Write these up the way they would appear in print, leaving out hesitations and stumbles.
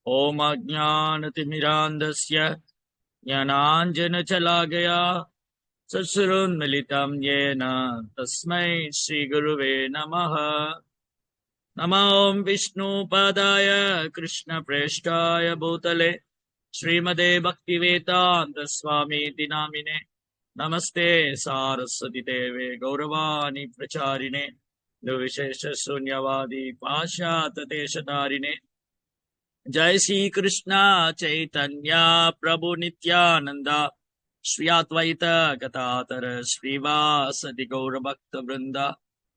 ओम अज्ञानतिमिरान्धस्य ज्ञानाञ्जनशलाकया चक्षुरुन्मिलितं येन तस्मै श्रीगुरुवे नमः। नमो विष्णुपादाय कृष्णप्रेष्ठाय भूतले श्रीमते भक्तिवेदान्तस्वामीति नामिने नमस्ते सारस्वती देवे गौरवाणी प्रचारिणे निर्विशेषशून्यवादी पाश्चात्यदेशधारिणे। जय श्री कृष्ण चैतन्य प्रभु नित्यानंद श्री अद्वैत गदाधर श्रीवासदि गौर भक्त वृंद।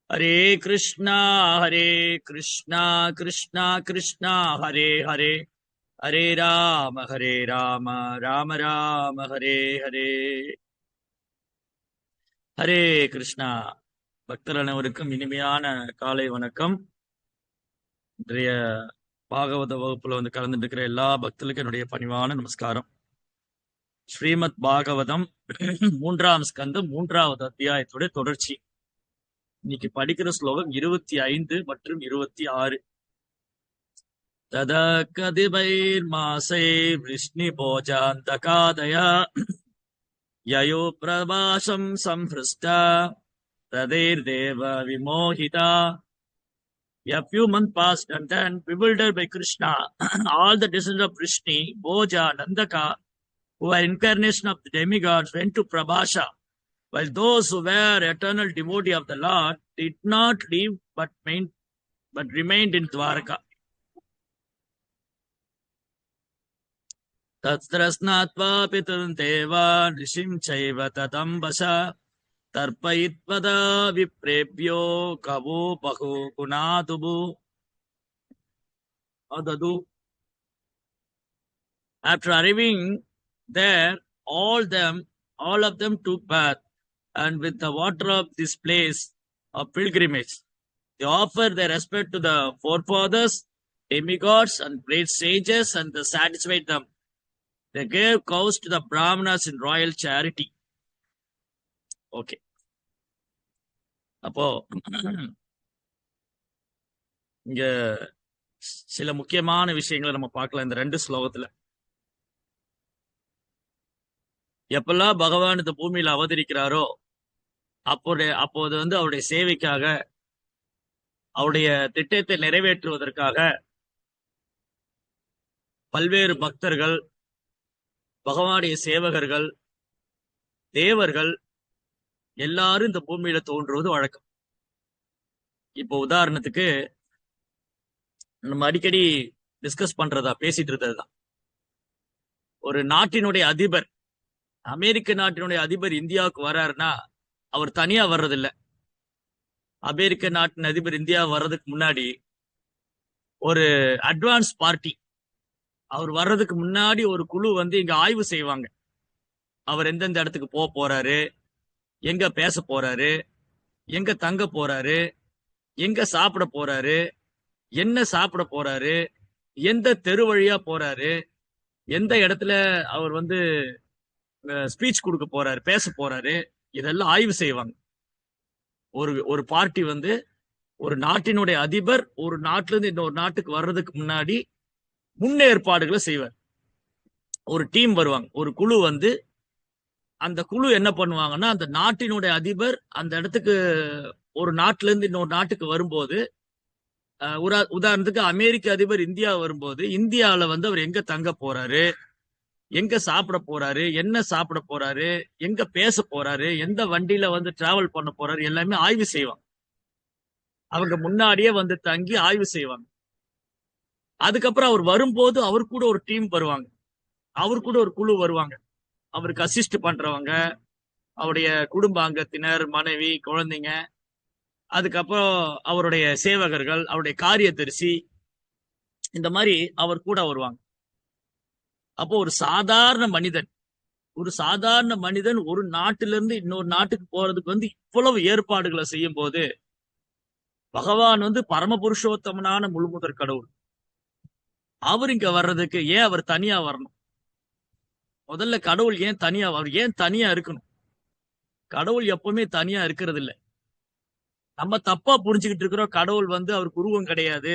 हरे कृष्णा कृष्णा कृष्णा हरे हरे, हरे राम राम राम हरे हरे। ஹரே கிருஷ்ணா. பக்தர் அனைவருக்கும் இனிமையான காலை வணக்கம். இன்றைய பாகவத வகுப்புல கலந்துட்டு இருக்கிற எல்லா பக்தர்களுக்கும் என்னுடைய பணிவான நமஸ்காரம். ஸ்ரீமத் பாகவதம் 3ஆம் ஸ்கந்தம் 3வது அத்தியாயத்துடைய தொடர்ச்சி. இன்னைக்கு படிக்கிற ஸ்லோகம் 25 மற்றும் 26. தத கதிபைர் மாசை விஷ்ணு போஜாந்தகாதயா யயோ பிரபாசம் சம்ஹ்ருஷ்டா ததேர் தேவ விமோஹிதா. A few months passed, and then, bewildered by Krishna, all the descendants of Vrishni, Bhoja, Nandaka, who were incarnation of the demigods, went to Prabhasha, while those who were eternal devotee of the Lord did not leave but remained in Dwaraka. Tatrasnatva pitun deva rishim chaiva tatambasa tarpayitpada viprebhyo kavu pahu kunatubu adadu. After arriving there, all of them took bath, and with the water of this place of pilgrimage, they offered their respect to the forefathers, demigods, and great sages, and they satisfied them. They gave cows to the Brahmanas in royal charity. Okay. அப்போ இங்க சில முக்கியமான விஷயங்களை நம்ம பார்க்கலாம் இந்த 2 ஸ்லோகத்துல. எப்பெல்லாம் பகவான் இந்த பூமியில அவதரிக்கிறாரோ அப்போது அவருடைய சேவைக்காக, அவருடைய திட்டத்தை நிறைவேற்றுவதற்காக பல்வேறு பக்தர்கள், பகவானுடைய சேவகர்கள், தேவர்கள் எல்லாரும் இந்த பூமியில தோன்றுவது வழக்கம். இப்போ உதாரணத்துக்கு நம்ம அடிக்கடி டிஸ்கஸ் பண்றதா, பேசிட்டு இருந்ததுதான், ஒரு நாட்டினுடைய அதிபர், அமெரிக்க நாட்டினுடைய அதிபர் இந்தியாவுக்கு வர்றாருன்னா அவர் தனியா வர்றதில்லை. அமெரிக்க நாட்டின் அதிபர் இந்தியா வர்றதுக்கு முன்னாடி ஒரு அட்வான்ஸ் பார்ட்டி, அவர் வர்றதுக்கு முன்னாடி ஒரு குழு இங்க ஆய்வு செய்வாங்க. அவர் எந்தெந்த இடத்துக்கு போக போறாரு, எங்க பேச போறாரு, எங்க தங்க போறாரு, எங்க சாப்பிட போறாரு, என்ன சாப்பிட போறாரு, எந்த தெரு வழியா போறாரு, எந்த இடத்துல அவர் ஸ்பீச் கொடுக்க போறாரு, பேச போறாரு, இதெல்லாம் ஆய்வு செய்வாங்க. ஒரு பார்ட்டி ஒரு நாட்டினுடைய அதிபர் ஒரு நாட்டுல இருந்து இன்னொரு நாட்டுக்கு வர்றதுக்கு முன்னாடி முன்னேற்பாடுகளை செய்வார். ஒரு டீம் வருவாங்க, ஒரு குழு அந்த குழு என்ன பண்ணுவாங்கன்னா, அந்த நாட்டினுடைய அதிபர் அந்த இடத்துக்கு ஒரு நாட்டுல இருந்து இன்னொரு நாட்டுக்கு வரும்போது, உதாரணத்துக்கு அமெரிக்க அதிபர் இந்தியா வரும்போது, இந்தியாவில அவர் எங்க தங்க போறாரு, எங்க சாப்பிட போறாரு, என்ன சாப்பிட போறாரு, எங்க பேச போறாரு, எந்த வண்டியில டிராவல் பண்ண போறாரு, எல்லாமே ஆய்வு செய்வாங்க. அவங்க முன்னாடியே தங்கி ஆய்வு செய்வாங்க. அதுக்கப்புறம் அவர் வரும்போது அவர் கூட ஒரு டீம் வருவாங்க, அவர் கூட ஒரு குழு வருவாங்க. அவருக்கு அசிஸ்ட் பண்றவங்க, அவருடைய குடும்ப அங்கத்தினர், மனைவி, குழந்தைங்க, அதுக்கப்புறம் அவருடைய சேவகர்கள், அவருடைய காரியதரிசி, இந்த மாதிரி அவர் கூட வருவாங்க. அப்போ ஒரு சாதாரண மனிதன் ஒரு நாட்டிலிருந்து இன்னொரு நாட்டுக்கு போறதுக்கு இவ்வளவு ஏற்பாடுகளை செய்யும் போது, பகவான் பரமபுருஷோத்தமனான முழுமுதற் கடவுள், அவர் இங்க வர்றதுக்கு ஏன் அவர் தனியா வரணும்? முதல்ல கடவுள் ஏன் தனியா இருக்கணும்? கடவுள் எப்பவுமே தனியா இருக்கிறது இல்லை. நம்ம தப்பா புரிஞ்சுக்கிட்டு இருக்கிறோம், கடவுள் அவருக்கு உருவம் கிடையாது,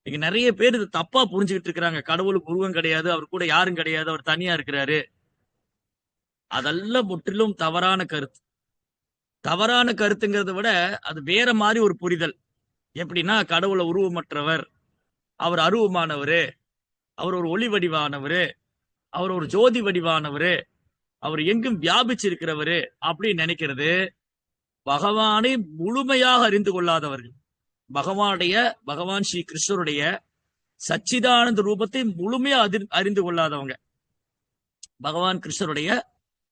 இங்க நிறைய பேர் இது தப்பா புரிஞ்சுக்கிட்டு இருக்கிறாங்க. கடவுளுக்கு உருவம் கிடையாது, அவர் கூட யாரும் கிடையாது, அவர் தனியா இருக்கிறாரு. அதெல்லாம் முற்றிலும் தவறான கருத்து. தவறான கருத்துங்கிறத விட அது வேற மாதிரி ஒரு புரிதல். எப்படின்னா, கடவுள உருவமற்றவர், அவர் அருவமானவரு, அவர் ஒரு ஒளி வடிவானவரு, அவர் ஒரு ஜோதி வடிவானவரு, அவர் எங்கும் வியாபிச்சிருக்கிறவரு அப்படின்னு நினைக்கிறது பகவானை முழுமையாக அறிந்து கொள்ளாதவர்கள். பகவான் ஸ்ரீ கிருஷ்ணருடைய சச்சிதானந்த ரூபத்தை முழுமையா அறிந்து கொள்ளாதவங்க. பகவான் கிருஷ்ணருடைய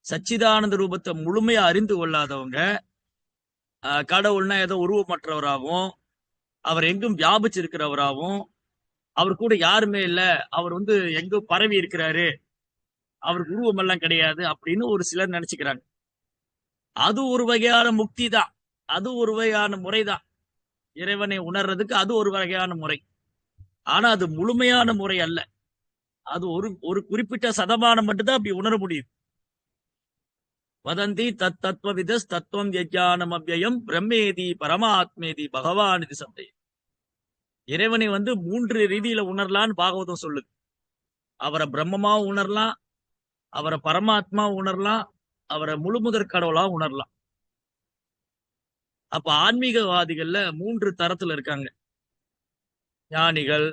சச்சிதானந்த ரூபத்தை முழுமையா அறிந்து கொள்ளாதவங்க கடவுள்னா ஏதோ உருவமற்றவராகவும், அவர் எங்கும் வியாபிச்சிருக்கிறவராகவும், அவர் கூட யாருமே இல்ல, அவர் எங்கோ பரவி இருக்கிறாரு, அவருக்கு உருவம் எல்லாம் கிடையாது அப்படின்னு ஒரு சிலர் நினைச்சுக்கிறாங்க. அது ஒரு வகையான முக்தி தான், அது ஒரு வகையான முறைதான். இறைவனை உணர்றதுக்கு அது ஒரு வகையான முறை. ஆனா அது முழுமையான முறை அல்ல. அது ஒரு குறிப்பிட்ட சதமானம் மட்டும்தான் அப்படி உணர முடியும். வதந்தி தத் தத்துவவிதஸ் தத்துவம் யஜ்ஞானம் அவ்யயம் பிரம்மேதி பரமாத்மேதி பகவான் இது சந்தை. இறைவனை 3 ரீதியில உணரலான்னு பாகவதம் சொல்லுது. அவரை பிரம்மமா உணரலாம், அவரை பரமாத்மா உணரலாம், அவரை முழுமுதற் கடவுளா உணரலாம். அப்ப ஆன்மீகவாதிகள்ல 3 தரத்துல இருக்காங்க. ஞானிகள்,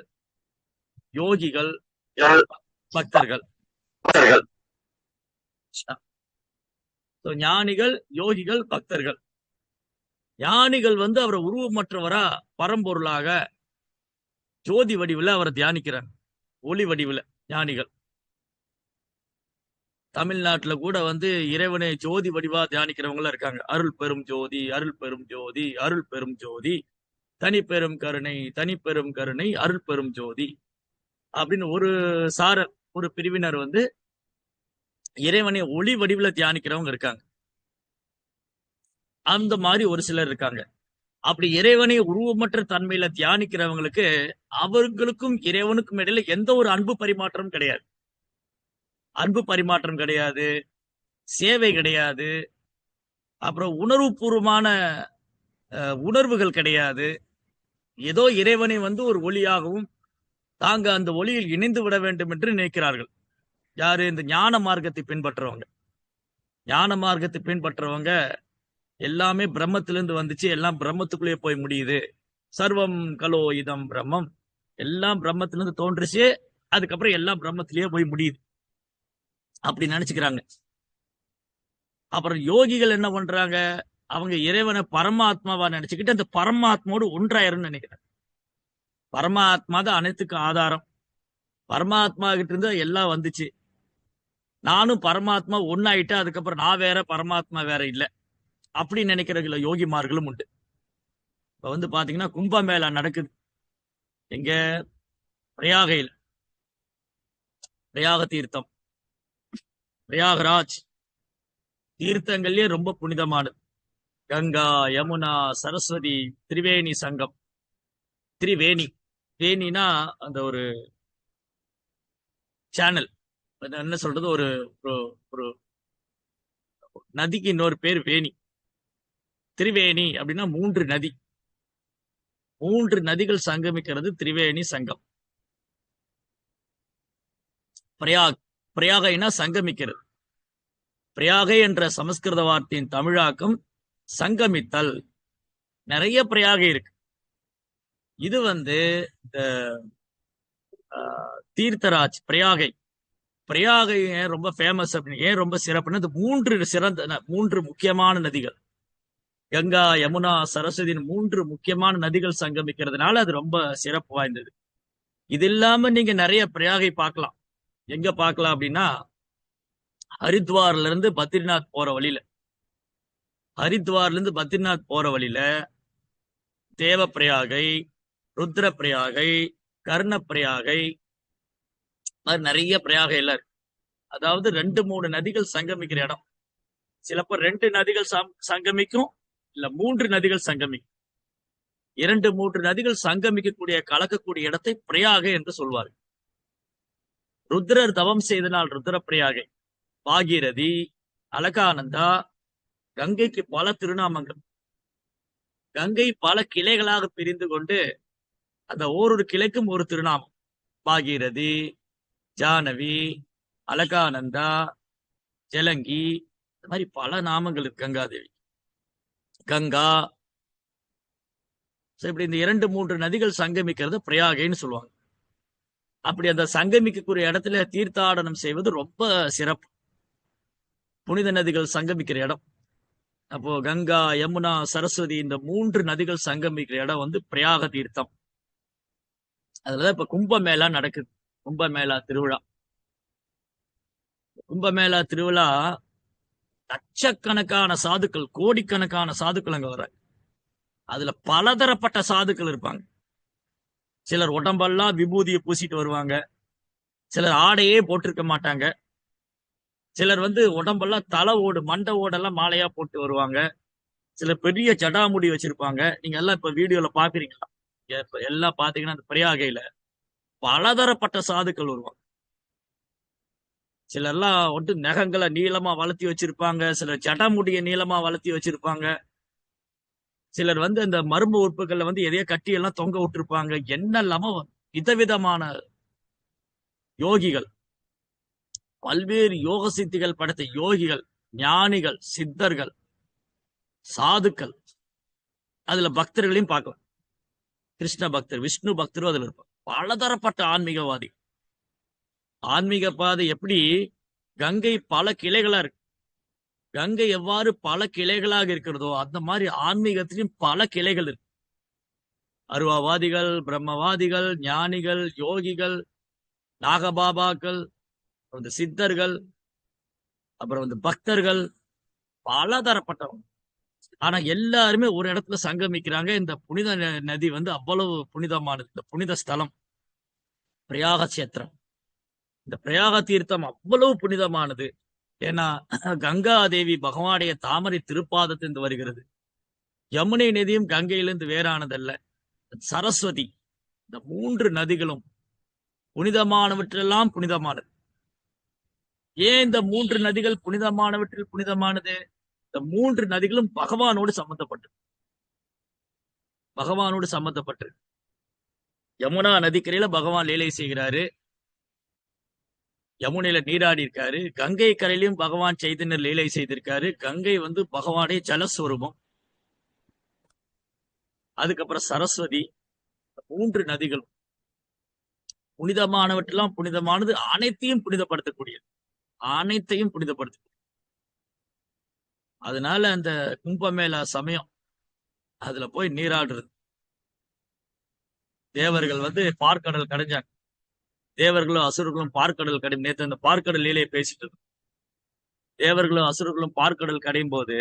யோகிகள், பக்தர்கள். ஞானிகள், யோகிகள், பக்தர்கள். ஞானிகள் அவரை உருவமற்றவரா பரம்பொருளாக ஜோதி வடிவில் அவரை தியானிக்கிறாங்க, ஒளி வடிவில். ஞானிகள் தமிழ்நாட்டுல கூட இறைவனை ஜோதி வடிவா தியானிக்கிறவங்க இருக்காங்க. அருள் பெரும் ஜோதி, அருள் பெரும் ஜோதி, அருள் பெரும் ஜோதி, தனி பெரும் கருணை, தனி பெரும் கருணை, அருள் பெரும் ஜோதி அப்படின்னு ஒரு பிரிவினர் இறைவனை ஒளி வடிவுல தியானிக்கிறவங்க இருக்காங்க. அந்த மாதிரி ஒரு சிலர் இருக்காங்க. அப்படி இறைவனை உருவமற்ற தன்மையில தியானிக்கிறவங்களுக்கு அவர்களுக்கும் இறைவனுக்கும் இடையில எந்த ஒரு அன்பு பரிமாற்றம் கிடையாது. அன்பு பரிமாற்றம் கிடையாது, சேவை கிடையாது, அப்புறம் உணர்வுபூர்வமான உணர்வுகள் கிடையாது. ஏதோ இறைவனை ஒரு ஒளியாகவும் தாங்க அந்த ஒளியில் இணைந்து விட வேண்டும் என்று நினைக்கிறார்கள். யாரு? இந்த ஞான மார்க்கத்தை பின்பற்றுறவங்க. ஞான மார்க்கத்தை பின்பற்றுறவங்க எல்லாமே பிரம்மத்திலிருந்து வந்துச்சு, எல்லாம் பிரம்மத்துக்குள்ளேயே போய் முடியுது. சர்வம் கலோ இதம் பிரம்மம், எல்லாம் பிரம்மத்திலிருந்து தோன்றுச்சு, அதுக்கப்புறம் எல்லாம் பிரம்மத்திலேயே போய் முடியுது அப்படி நினைச்சுக்கிறாங்க. அப்புறம் யோகிகள் என்ன பண்றாங்க? அவங்க இறைவனை பரமாத்மாவா நினைச்சுக்கிட்டு அந்த பரமாத்மாவோடு ஒன்றாயிரும் நினைக்கிறாங்க. பரமாத்மா தான் அனைத்துக்கும் ஆதாரம், பரமாத்மா கிட்ட இருந்து எல்லாம் வந்துச்சு, நானும் பரமாத்மா ஒன்னாயிட்டேன், அதுக்கப்புறம் நான் வேற பரமாத்மா வேற இல்லை அப்படி நினைக்கிற யோகிமார்களும் உண்டு. இப்ப பாத்தீங்கன்னா கும்பமேளா நடக்குது எங்க? பிரயாகையில். பிரயாக தீர்த்தம், பிரயாகராஜ் தீர்த்தங்கள்லயே ரொம்ப புனிதமானது. கங்கா, யமுனா, சரஸ்வதி, திரிவேணி சங்கம். திரிவேணி, வேணினா அந்த ஒரு சேனல், என்ன சொல்றது, ஒரு ஒரு நதிக்கு இன்னொரு பேர் வேணி. திரிவேணி அப்படின்னா 3 நதி, 3 நதிகள் சங்கமிக்கிறது திரிவேணி சங்கம். பிரயாகைனா சங்கமிக்கிறது. பிரயாகை என்ற சமஸ்கிருத வார்த்தையின் தமிழாக்கம் சங்கமித்தல். நிறைய பிரயாகை இருக்கு. இது தீர்த்தராஜ் பிரயாகை. பிரயாகை ஏன் ரொம்ப ஃபேமஸ் அப்படின்னு, ஏன் ரொம்ப சிறப்புன்னு, இது 3 முக்கியமான நதிகள், கங்கா, யமுனா, சரஸ்வதி, 3 முக்கியமான நதிகள் சங்கமிக்கிறதுனால அது ரொம்ப சிறப்பு வாய்ந்தது. இது இல்லாம நீங்க நிறைய பிரயாகை பார்க்கலாம். எங்க பார்க்கலாம் அப்படின்னா, ஹரித்வார்ல இருந்து பத்ரிநாத் போற வழியில, ஹரித்வார்ல இருந்து பத்ரிநாத் போற வழியில தேவ பிரயாகை, ருத்ர பிரயாகை, கர்ண பிரயாகை, நிறைய பிரயாகை எல்லாம் இருக்கு. அதாவது 2-3 நதிகள் சங்கமிக்கிற இடம். சிலப்போ 2 நதிகள் சங்கமிக்கும், இல்ல 3 நதிகள் சங்கமிக்கும். 2-3 நதிகள் சங்கமிக்கக்கூடிய கலக்கக்கூடிய இடத்தை பிரயாகை என்று சொல்வார்கள். ருத்ரர் தவம் செய்தனால் ருத்ர பிரயாகை. பாகீரதி, அலகானந்தா, கங்கைக்கு பல திருநாமங்கள். கங்கை பல கிளைகளாக பிரிந்து கொண்டு அந்த ஓரொரு கிளைக்கும் ஒரு திருநாமம். பாகீரதி, ஜானவி, அலகானந்தா, ஜலங்கி, இந்த மாதிரி பல நாமங்கள் இருக்கு கங்காதேவி. கங்கா. இப்படி இந்த 2-3 நதிகள் சங்கமிக்கிறது பிரயாகைன்னு சொல்லுவாங்க. அப்படி அந்த சங்கமிக்கக்கூடிய இடத்துல தீர்த்தாடனம் செய்வது ரொம்ப சிறப்பு. புனித நதிகள் சங்கமிக்கிற இடம். அப்போ கங்கா, யமுனா, சரஸ்வதி இந்த 3 நதிகள் சங்கமிக்கிற இடம் வந்து பிரயாக தீர்த்தம். அதுலதான் இப்ப கும்பமேளா நடக்குது. கும்பமேளா திருவிழா. கும்பமேளா திருவிழா லட்சக்கணக்கான சாதுக்கள், கோடிக்கணக்கான சாதுக்கள் அங்க வர்றாங்க. அதுல பலதரப்பட்ட சாதுக்கள் இருப்பாங்க. சிலர் உடம்பெல்லாம் விபூதியை பூசிட்டு வருவாங்க. சிலர் ஆடையே போட்டிருக்க மாட்டாங்க. சிலர் வந்து உடம்பெல்லாம் தலை ஓடு, மண்டை ஓடெல்லாம் மாலையா போட்டு வருவாங்க. சிலர் பெரிய ஜடாமுடி வச்சிருப்பாங்க. நீங்க எல்லாம் இப்ப வீடியோல பாக்குறீங்களா? எல்லாம் பாத்தீங்கன்னா அந்த பிரயாகையில பலதரப்பட்ட சாதுக்கள் வருவாங்க. சிலர்லாம் வந்து நகங்களை நீளமா வளர்த்தி வச்சிருப்பாங்க. சிலர் ஜடமுடிய நீளமா வளர்த்தி வச்சிருப்பாங்க. சிலர் வந்து அந்த மர்ம உறுப்புகள்ல வந்து எதையோ கட்டி எல்லாம் தொங்க விட்டுருப்பாங்க. என்னெல்லாமோ விதவிதமான யோகிகள், பல்வேறு யோக சித்திகள் படைத்த யோகிகள், ஞானிகள், சித்தர்கள், சாதுக்கள், அதுல பக்தர்களையும் பார்க்கலாம். கிருஷ்ண பக்தர், விஷ்ணு பக்தரும் அதுல இருப்பாங்க. பலதரப்பட்ட ஆன்மீகவாதி. ஆன்மீக பாதை எப்படி கங்கை பல கிளைகளா இருக்கு. கங்கை எவ்வாறு பல கிளைகளாக இருக்கிறதோ அந்த மாதிரி ஆன்மீகத்திலும் பல கிளைகள் இருக்கு. அருவாவாதிகள், பிரம்மவாதிகள், ஞானிகள், யோகிகள், நாகபாபாக்கள், இந்த சித்தர்கள், அப்புறம் வந்து பக்தர்கள், பலதரப்பட்டவங்க. ஆனா எல்லாருமே ஒரு இடத்துல சங்கமிக்கிறாங்க. இந்த புனித நதி வந்து அவ்வளவு புனிதமானது. இந்த புனித ஸ்தலம் பிரயாக கஷேத்திரம். இந்த பிரயாக தீர்த்தம் அவ்வளவு புனிதமானது. ஏன்னா கங்கா தேவி பகவானுடைய தாமரை திருப்பாதத்திலிருந்து வருகிறது. யமுனை நதியும் கங்கையிலிருந்து வேறானதல்ல. சரஸ்வதி, இந்த 3 நதிகளும் புனிதமானவற்றெல்லாம் புனிதமானது. ஏன் இந்த 3 நதிகள் புனிதமானவற்றில் புனிதமானது? இந்த 3 நதிகளும் பகவானோடு சம்பந்தப்பட்டு. யமுனா நதிக்கரையில பகவான் லீலை செய்கிறாரு. யமுனையில நீராடி இருக்காரு. கங்கை கரையிலையும் பகவான் சைதன்யர் லீலை செய்திருக்காரு. கங்கை வந்து பகவானுடைய ஜலஸ்வரூபம். அதுக்கப்புறம் சரஸ்வதி. 3 நதிகளும் புனிதமானவற்றெல்லாம் புனிதமானது. அனைத்தையும் புனிதப்படுத்தக்கூடியது. அதனால அந்த கும்பமேளா சமயம் அதுல போய் நீராடுறது. தேவர்கள் வந்து பார்க்கடல் கடைஞ்சாங்க. தேவர்களும் அசுரர்களும் பார்க்கடல் கடை. நேற்று அந்த பார்க்கடல் லீலையை பேசிட்டு தேவர்களும் அசுரர்களும் பார்க்கடல் கடையும் போது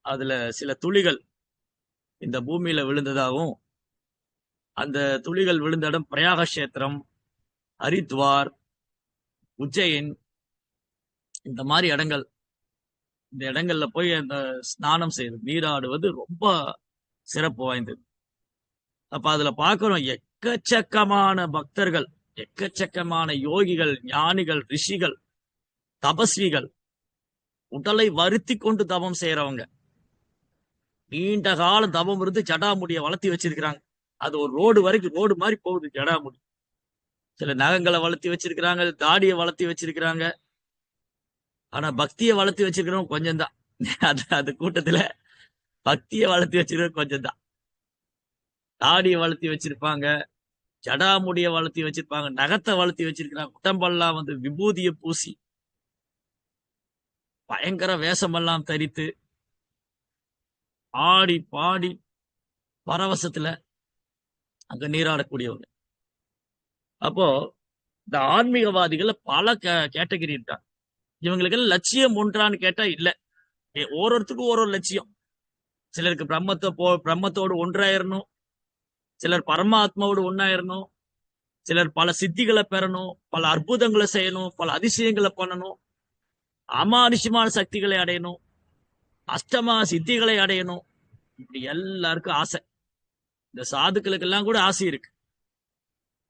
அதுல சில துளிகள் இந்த பூமியில விழுந்ததாகவும், அந்த துளிகள் விழுந்த இடம் பிரயாக கஷேத்திரம், ஹரித்வார், உஜ்ஜைன், இந்த மாதிரி இடங்கள். இந்த இடங்கள்ல போய் அந்த ஸ்நானம் செய்வது, நீராடுவது ரொம்ப சிறப்பு வாய்ந்தது. அப்ப அதுல பார்க்கிறோம் எக்கச்சக்கமான பக்தர்கள், எக்கச்சக்கமான யோகிகள், ஞானிகள், ரிஷிகள், தபஸ்விகள், உடலை வருத்தி கொண்டு தவம் செய்யறவங்க. நீண்ட கால தவம் இருந்து ஜடாமுடிய வளர்த்தி வச்சிருக்கிறாங்க. அது ஒரு ரோடு வரைக்கும் ரோடு மாதிரி போகுது ஜடாமுடி. சில நகங்களை வளர்த்தி வச்சிருக்கிறாங்க, தாடியை வளர்த்தி வச்சிருக்கிறாங்க. ஆனா பக்தியை வளர்த்தி வச்சிருக்கிறவங்க கொஞ்சம் தான். அது கூட்டத்துல பக்தியை வளர்த்தி வச்சிருக்க கொஞ்சம் தான். தாடியை வளர்த்தி வச்சிருப்பாங்க, ஜடாமுடிய வளர்த்தி வச்சிருப்பாங்க, நகத்தை வளர்த்தி வச்சிருக்கிறாங்க. உடம்பெல்லாம் வந்து விபூதியை பூசி பயங்கர வேஷமெல்லாம் தரித்து ஆடி பாடி பரவசத்துல அங்க நீராடக்கூடியவங்க. அப்போ இந்த ஆன்மீகவாதிகள் பல கேட்டகரி இருக்காங்க. இவங்களுக்கு லட்சியம் ஒன்றான்னு கேட்டா இல்ல. ஒருத்தருக்கும் ஒரு லட்சியம். சிலருக்கு பிரம்மத்தோடு ஒன்றாயிரணும், சிலர் பரமாத்மாவோடு ஒன்னாயிரணும், சிலர் பல சித்திகளை பெறணும், பல அற்புதங்களை செய்யணும், பல அதிசயங்களை பண்ணணும், அமானுஷ்யமான சக்திகளை அடையணும், அஷ்டமா சித்திகளை அடையணும். இப்படி எல்லாருக்கும் ஆசை. இந்த சாதுக்களுக்கு எல்லாம் கூட ஆசை இருக்கு.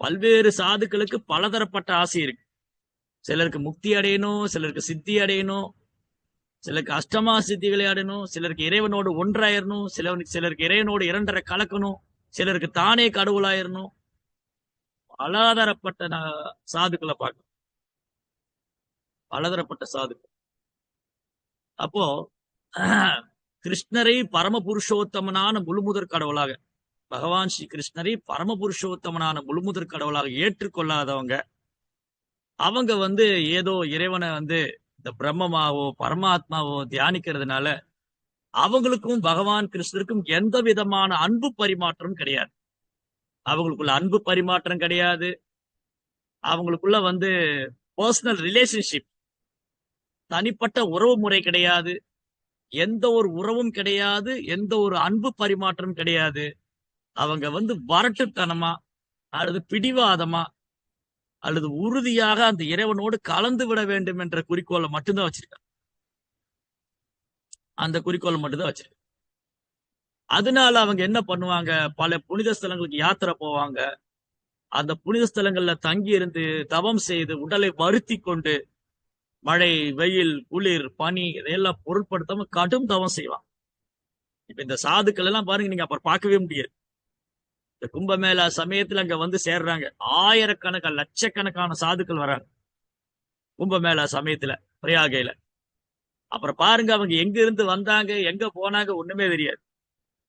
பல்வேறு சாதுக்களுக்கு பலதரப்பட்ட ஆசை இருக்கு. சிலருக்கு முக்தி அடையணும், சிலருக்கு சித்தி அடையணும், சிலருக்கு அஷ்டமா சித்திகளை அடையணும், சிலருக்கு இறைவனோடு ஒன்றாயிரணும், சிலருக்கு இறைவனோடு இரண்டரை கலக்கணும், சிலருக்கு தானே கடவுளாயிரணும். பலதரப்பட்ட சாதுக்களை பார்க்கணும், பலதரப்பட்ட சாதுக்கள். அப்போ கிருஷ்ணரை பரம புருஷோத்தமனான முழுமுதற் கடவுளாக, பகவான் ஸ்ரீ கிருஷ்ணரை பரம புருஷோத்தமனான முழுமுதற் கடவுளாக ஏற்றுக்கொள்ளாதவங்க, அவங்க ஏதோ இறைவனை இந்த பிரம்மமாவோ பரமாத்மாவோ தியானிக்கிறதுனால அவங்களுக்கும் பகவான் கிருஷ்ணருக்கும் எந்த விதமான அன்பு பரிமாற்றம் கிடையாது. அவங்களுக்குள்ள அன்பு பரிமாற்றம் கிடையாது. அவங்களுக்குள்ள பர்சனல் ரிலேஷன்ஷிப், தனிப்பட்ட உறவு முறை கிடையாது. எந்த ஒரு உறவும் கிடையாது, எந்த ஒரு அன்பு பரிமாற்றம் கிடையாது. அவங்க வரட்டுத்தனமா அல்லது பிடிவாதமா அல்லது உறுதியாக அந்த இறைவனோடு கலந்து விட வேண்டும் என்ற குறிக்கோளை மட்டும்தான் வச்சிருக்காங்க. அந்த குறிக்கோளை மட்டும்தான் வச்சிருக்காங்க. அதனால அவங்க என்ன பண்ணுவாங்க, பல புனித ஸ்தலங்களுக்கு யாத்திரை போவாங்க. அந்த புனித ஸ்தலங்கள்ல தங்கி இருந்து தவம் செய்து உடலை வருத்தி கொண்டு மழை, வெயில், குளிர், பனி இதையெல்லாம் பொருட்படுத்தாம கடும் தவம் செய்வாங்க. இப்ப இந்த சாதுக்கள் எல்லாம் பாருங்க, நீங்க அப்புறம் பார்க்கவே முடியாது. இந்த கும்பமேளா சமயத்துல அங்க சேர்றாங்க. ஆயிரக்கணக்கான லட்சக்கணக்கான சாதுக்கள் வராங்க கும்பமேளா சமயத்துல பிரயாகையில. அப்புறம் பாருங்க, அவங்க எங்க இருந்து வந்தாங்க, எங்க போனாங்க ஒண்ணுமே தெரியாது.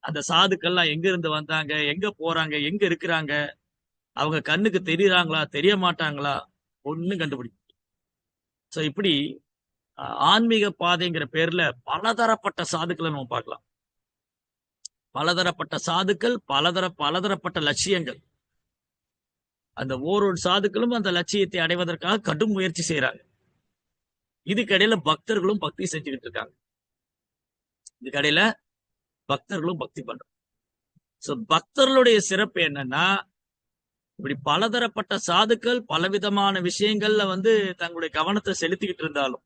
அந்த சாதுக்கள்லாம் எங்க இருந்து வந்தாங்க, எங்க போறாங்க, எங்க இருக்கிறாங்க, அவங்க கண்ணுக்கு தெரியறாங்களா தெரிய மாட்டாங்களா, ஒண்ணும் கண்டுபிடிக்கும். சோ இப்படி ஆன்மீக பாதைங்கிற பேர்ல பலதரப்பட்ட சாதுக்களை நம்ம பார்க்கலாம். பலதரப்பட்ட சாதுக்கள், பலதரப்பட்ட லட்சியங்கள். அந்த ஓரொரு சாதுக்களும் அந்த லட்சியத்தை அடைவதற்காக கடும் முயற்சி செய்யறாங்க. இதுக்கடையில பக்தர்களும் பக்தி செஞ்சுக்கிட்டு இருக்காங்க. இதுக்கடையில பக்தர்களும் பக்தி பண்றாங்க. சோ பக்தர்களுடைய சிறப்பு என்னன்னா, இப்படி பலதரப்பட்ட சாதுக்கள் பலவிதமான விஷயங்கள்ல தங்களுடைய கவனத்தை செலுத்திக்கிட்டு இருந்தாலும்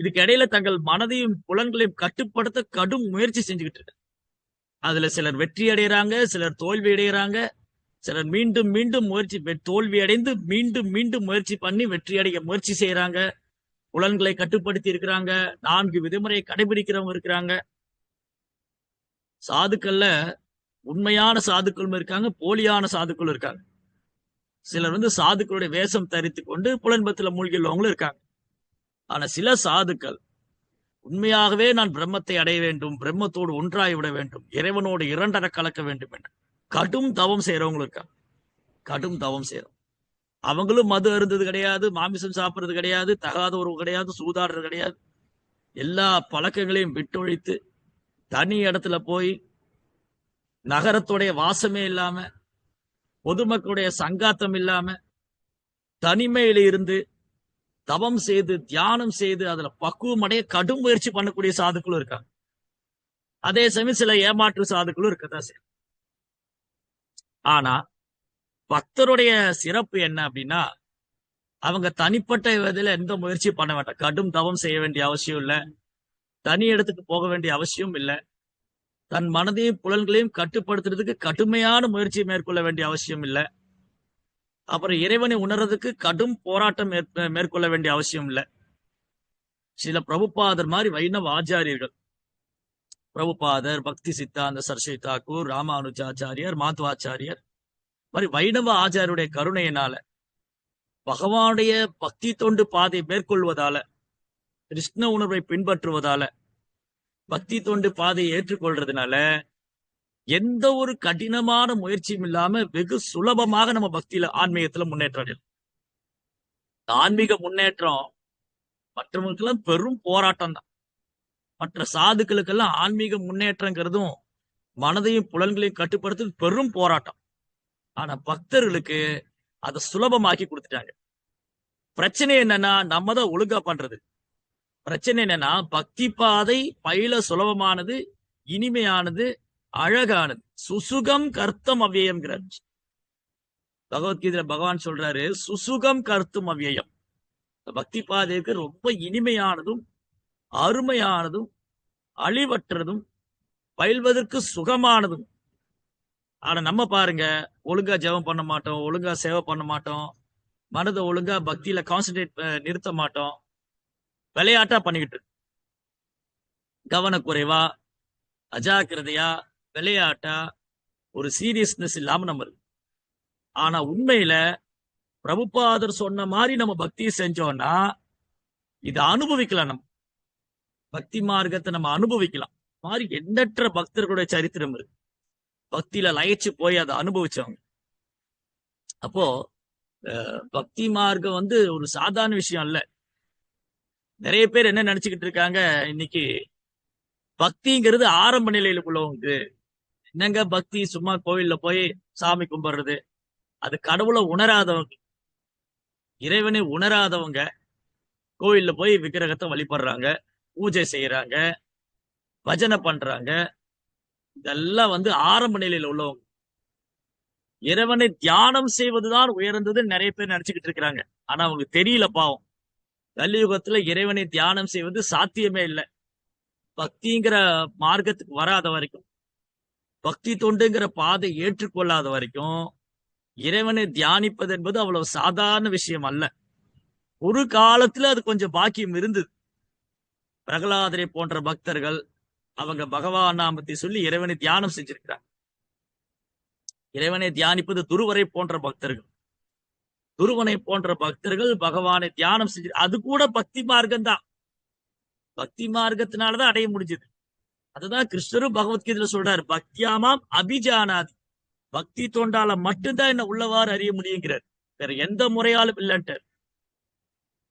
இதுக்கு இடையில தங்கள் மனதையும் புலன்களையும் கட்டுப்படுத்த கடும் முயற்சி செஞ்சுக்கிட்டு இருக்காங்க. அதுல சிலர் வெற்றி அடைகிறாங்க, சிலர் தோல்வி அடைகிறாங்க, சிலர் மீண்டும் மீண்டும் தோல்வி அடைந்து மீண்டும் மீண்டும் முயற்சி பண்ணி வெற்றி அடைய முயற்சி செய்யறாங்க. புலன்களை கட்டுப்படுத்தி இருக்கிறாங்க. 4 விதிமுறையை கடைபிடிக்கிறவங்க இருக்கிறாங்க. சாதுக்கள்ல உண்மையான சாதுக்களும் இருக்காங்க, போலியான சாதுக்களும் இருக்காங்க. சிலர் சாதுக்களுடைய வேஷம் தரித்து கொண்டு புலன்பத்துல மூழ்கியுள்ளவங்களும் இருக்காங்க. ஆனா சில சாதுக்கள் உண்மையாகவே நான் பிரம்மத்தை அடைய வேண்டும், பிரம்மத்தோடு ஒன்றாய் விட வேண்டும், இறைவனோடு இரண்டர கலக்க வேண்டும் என்று கடும் தவம் செய்யறவங்களும் இருக்காங்க. கடும் தவம் செய்யறோம். அவங்களும் மது அருந்தது கிடையாது, மாமிசம் சாப்பிடுறது கிடையாது, தகாத உறவு கிடையாது, சூதாடுறது கிடையாது. எல்லா பழக்கங்களையும் விட்டொழித்து தனி இடத்துல போய் நகரத்துடைய வாசமே இல்லாம, பொதுமக்களுடைய சங்காத்தம் இல்லாம, தனிமையில இருந்து தவம் செய்து தியானம் செய்து அதுல பக்குவம் அடைய கடும் முயற்சி பண்ணக்கூடிய சாதுக்களும் இருக்காங்க. அதே சமயம் சில ஏமாற்று சாதுக்களும் இருக்கதான் செய்யும். ஆனா பக்தருடைய சிறப்பு என்ன அப்படின்னா, அவங்க தனிப்பட்ட விதத்துல எந்த முயற்சி பண்ண வேண்டாம். கடும் தவம் செய்ய வேண்டிய அவசியம் இல்லை, தனி இடத்துக்கு போக வேண்டிய அவசியம் இல்லை, தன் மனதையும் புலன்களையும் கட்டுப்படுத்துறதுக்கு கடுமையான முயற்சியை மேற்கொள்ள வேண்டிய அவசியம் இல்லை, அப்புறம் இறைவனை உணர்றதுக்கு கடும் போராட்டம் மேற்கொள்ள வேண்டிய அவசியம் இல்லை. சில பிரபுபாதர் மாதிரி வைணவ ஆச்சாரியர்கள், பிரபுபாதர், பக்தி சித்தாந்த சரஸ்வதி தாக்கூர், ராமானுஜாச்சாரியர், மாத்வாச்சாரியர் மாதிரி வைணவ ஆச்சாரியருடைய கருணையினால பகவானுடைய பக்தி தொண்டு பாதை மேற்கொள்வதால, கிருஷ்ண உணர்வை பின்பற்றுவதால, பக்தி தொண்டு பாதையை ஏற்றுக்கொள்றதுனால எந்த ஒரு கடினமான முயற்சியும் இல்லாம வெகு சுலபமாக நம்ம பக்தியில ஆன்மீகத்துல முன்னேற்றம். ஆன்மீக முன்னேற்றம் மற்றவங்களுக்கெல்லாம் பெரும் போராட்டம் தான். மற்ற சாதுக்களுக்கெல்லாம் ஆன்மீக முன்னேற்றங்கிறதும் மனதையும் புலன்களையும் கட்டுப்படுத்து பெரும் போராட்டம். ஆனா பக்தர்களுக்கு அதை சுலபமாக்கி கொடுத்துட்டாங்க. பிரச்சனை என்னன்னா, நம்ம தான் ஒழுங்கா பண்றது. பிரச்சனை என்னன்னா, பக்தி பாதை பயில சுலபமானது, இனிமையானது, அழகானது. சுசுகம் கர்த்தம் அவ்வியம். பகவத்கீதையில பகவான் சொல்றாரு, சுசுகம் கர்த்தும் அவ்வியம். பக்தி பாதைக்கு ரொம்ப இனிமையானதும் அருமையானதும் அழிவற்றதும் பயில்வதற்கு சுகமானதும். ஆனா நம்ம பாருங்க, ஒழுங்கா ஜெபம் பண்ண மாட்டோம், ஒழுங்கா சேவை பண்ண மாட்டோம், மனதை ஒழுங்கா பக்தியில கான்சென்ட்ரேட் நிறுத்த மாட்டோம், விளையாட்டா பண்ணிக்கிட்டு இருக்கு. கவனக்குறைவா, அஜாக்கிரதையா, விளையாட்டா, ஒரு சீரியஸ்னஸ் இல்லாம நம்ம இருக்கு. ஆனா உண்மையில பிரபுபாதர் சொன்ன மாதிரி நம்ம பக்தி செஞ்சோம்னா இதை அனுபவிக்கலாம். நம்ம பக்தி மார்க்கத்தை நம்ம அனுபவிக்கலாம். மாதிரி எண்ணற்ற பக்தர்களுடைய சரித்திரம் இருக்கு, பக்தியில லயிச்சு போய் அதை அனுபவிச்சவங்க. அப்போ பக்தி மார்க்கம் ஒரு சாதாரண விஷயம் இல்ல. நிறைய பேர் என்ன நினைச்சுக்கிட்டு இருக்காங்க, இன்னைக்கு பக்திங்கிறது ஆரம்ப நிலையில உள்ளவங்க. என்னங்க பக்தி, சும்மா கோயில்ல போய் சாமி கும்பிடுறது, அது கடவுளை உணராதவங்க, இறைவனை உணராதவங்க கோயில்ல போய் விக்கிரகத்தை வழிபடுறாங்க, பூஜை செய்யறாங்க, பஜனை பண்றாங்க. இதெல்லாம் ஆரம்ப நிலையில உள்ளவங்க. இறைவனை தியானம் செய்வதுதான் உயர்ந்ததுன்னு நிறைய பேர் நினைச்சுக்கிட்டு இருக்கிறாங்க. ஆனா அவங்களுக்கு தெரியல பாவம். கலியுகத்துல இறைவனை தியானம் செய்வது சாத்தியமே இல்லை. பக்திங்கிற மார்க்கத்துக்கு வராத வரைக்கும், பக்தி தொண்டுங்கிற பாதை ஏற்றுக்கொள்ளாத வரைக்கும் இறைவனை தியானிப்பது என்பது அவ்வளவு சாதாரண விஷயம் அல்ல. ஒரு காலத்துல அது கொஞ்சம் பாக்கியம் இருந்தது. பிரகலாதரை போன்ற பக்தர்கள் அவங்க பகவான் நாமத்தை சொல்லி இறைவனை தியானம் செஞ்சிருக்கிறாங்க. இறைவனை தியானிப்பது துருவரை போன்ற பக்தர்கள், துருவனை போன்ற பக்தர்கள் பகவானை தியானம் செஞ்சு, அது கூட பக்தி மார்க்கம் தான். பக்தி மார்க்கத்தினாலதான் அடைய முடிஞ்சது. அதுதான் கிருஷ்ணரும் பகவத்கீதையில சொல்றாரு, பக்தியாமாம் அபிஜானாதி. பக்தி தொண்டால மட்டும்தான் என்ன உள்ளவாறு அறிய முடியுங்கிறார். வேற எந்த முறையாலும் இல்லைன்ட்டார்.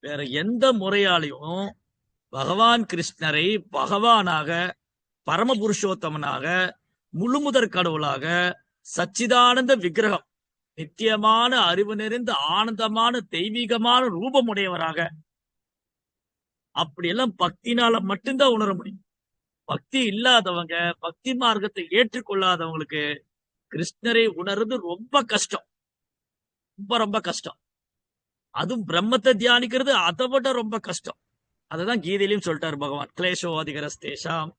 வேற எந்த முறையாலையும் பகவான் கிருஷ்ணரை பகவானாக, பரமபுருஷோத்தமனாக, முழுமுதற் கடவுளாக, சச்சிதானந்த விக்கிரகம், நித்தியமான அறிவு நிறைந்த ஆனந்தமான தெய்வீகமான ரூபமுடையவராக, அப்படியெல்லாம் பக்தினால மட்டும்தான் உணர முடியும். பக்தி இல்லாதவங்க, பக்தி மார்க்கத்தை ஏற்றுக்கொள்ளாதவங்களுக்கு கிருஷ்ணரை உணர்றது ரொம்ப கஷ்டம், ரொம்ப ரொம்ப கஷ்டம். அதுவும் பிரம்மத்தை தியானிக்கிறது அதை விட ரொம்ப கஷ்டம். அததான் கீதையிலையும் சொல்லிட்டாரு பகவான், கிளேஷோ அதிகரஸ்தேஷாம்,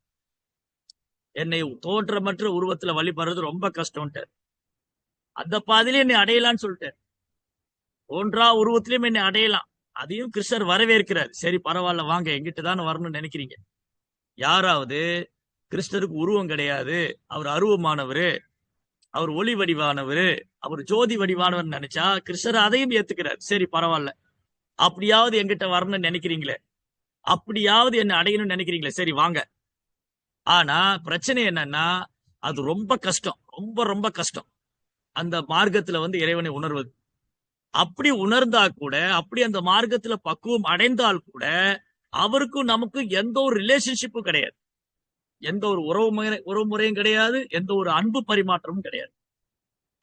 என்னை தோற்றமற்ற உருவத்துல வழிபடுறது ரொம்ப கஷ்டம்ட்டார். அந்த பாதையில என்னை அடையலான்னு சொல்லிட்டார். தோன்றா உருவத்திலையும் என்னை அடையலாம், அதையும் கிருஷ்ணர் வரவேற்கிறார். சரி பரவாயில்ல, வாங்க, எங்கிட்ட தானே வரணும்னு நினைக்கிறீங்க. யாராவது கிருஷ்ணருக்கு உருவம் கிடையாது, அவர் அருவமானவரு, அவர் ஒளி வடிவானவரு, அவர் ஜோதி வடிவானவர் நினைச்சா கிருஷ்ணர் அதையும் ஏத்துக்கிறார். சரி பரவாயில்ல, அப்படியாவது எங்கிட்ட வரணும்னு நினைக்கிறீங்களே, அப்படியாவது என்ன அடையணும்னு நினைக்கிறீங்களே, சரி வாங்க. ஆனா பிரச்சனை என்னன்னா, அது ரொம்ப கஷ்டம், ரொம்ப ரொம்ப கஷ்டம் அந்த மார்க்கத்துல இறைவனை உணர்வது. அப்படி உணர்ந்தா கூட, அப்படி அந்த மார்க்கத்துல பக்குவம் அடைந்தால் கூட, அவருக்கும் நமக்கும் எந்த ஒரு ரிலேஷன்ஷிப்பும் கிடையாது, எந்த ஒரு உறவு முறையும் கிடையாது, எந்த ஒரு அன்பு பரிமாற்றமும் கிடையாது.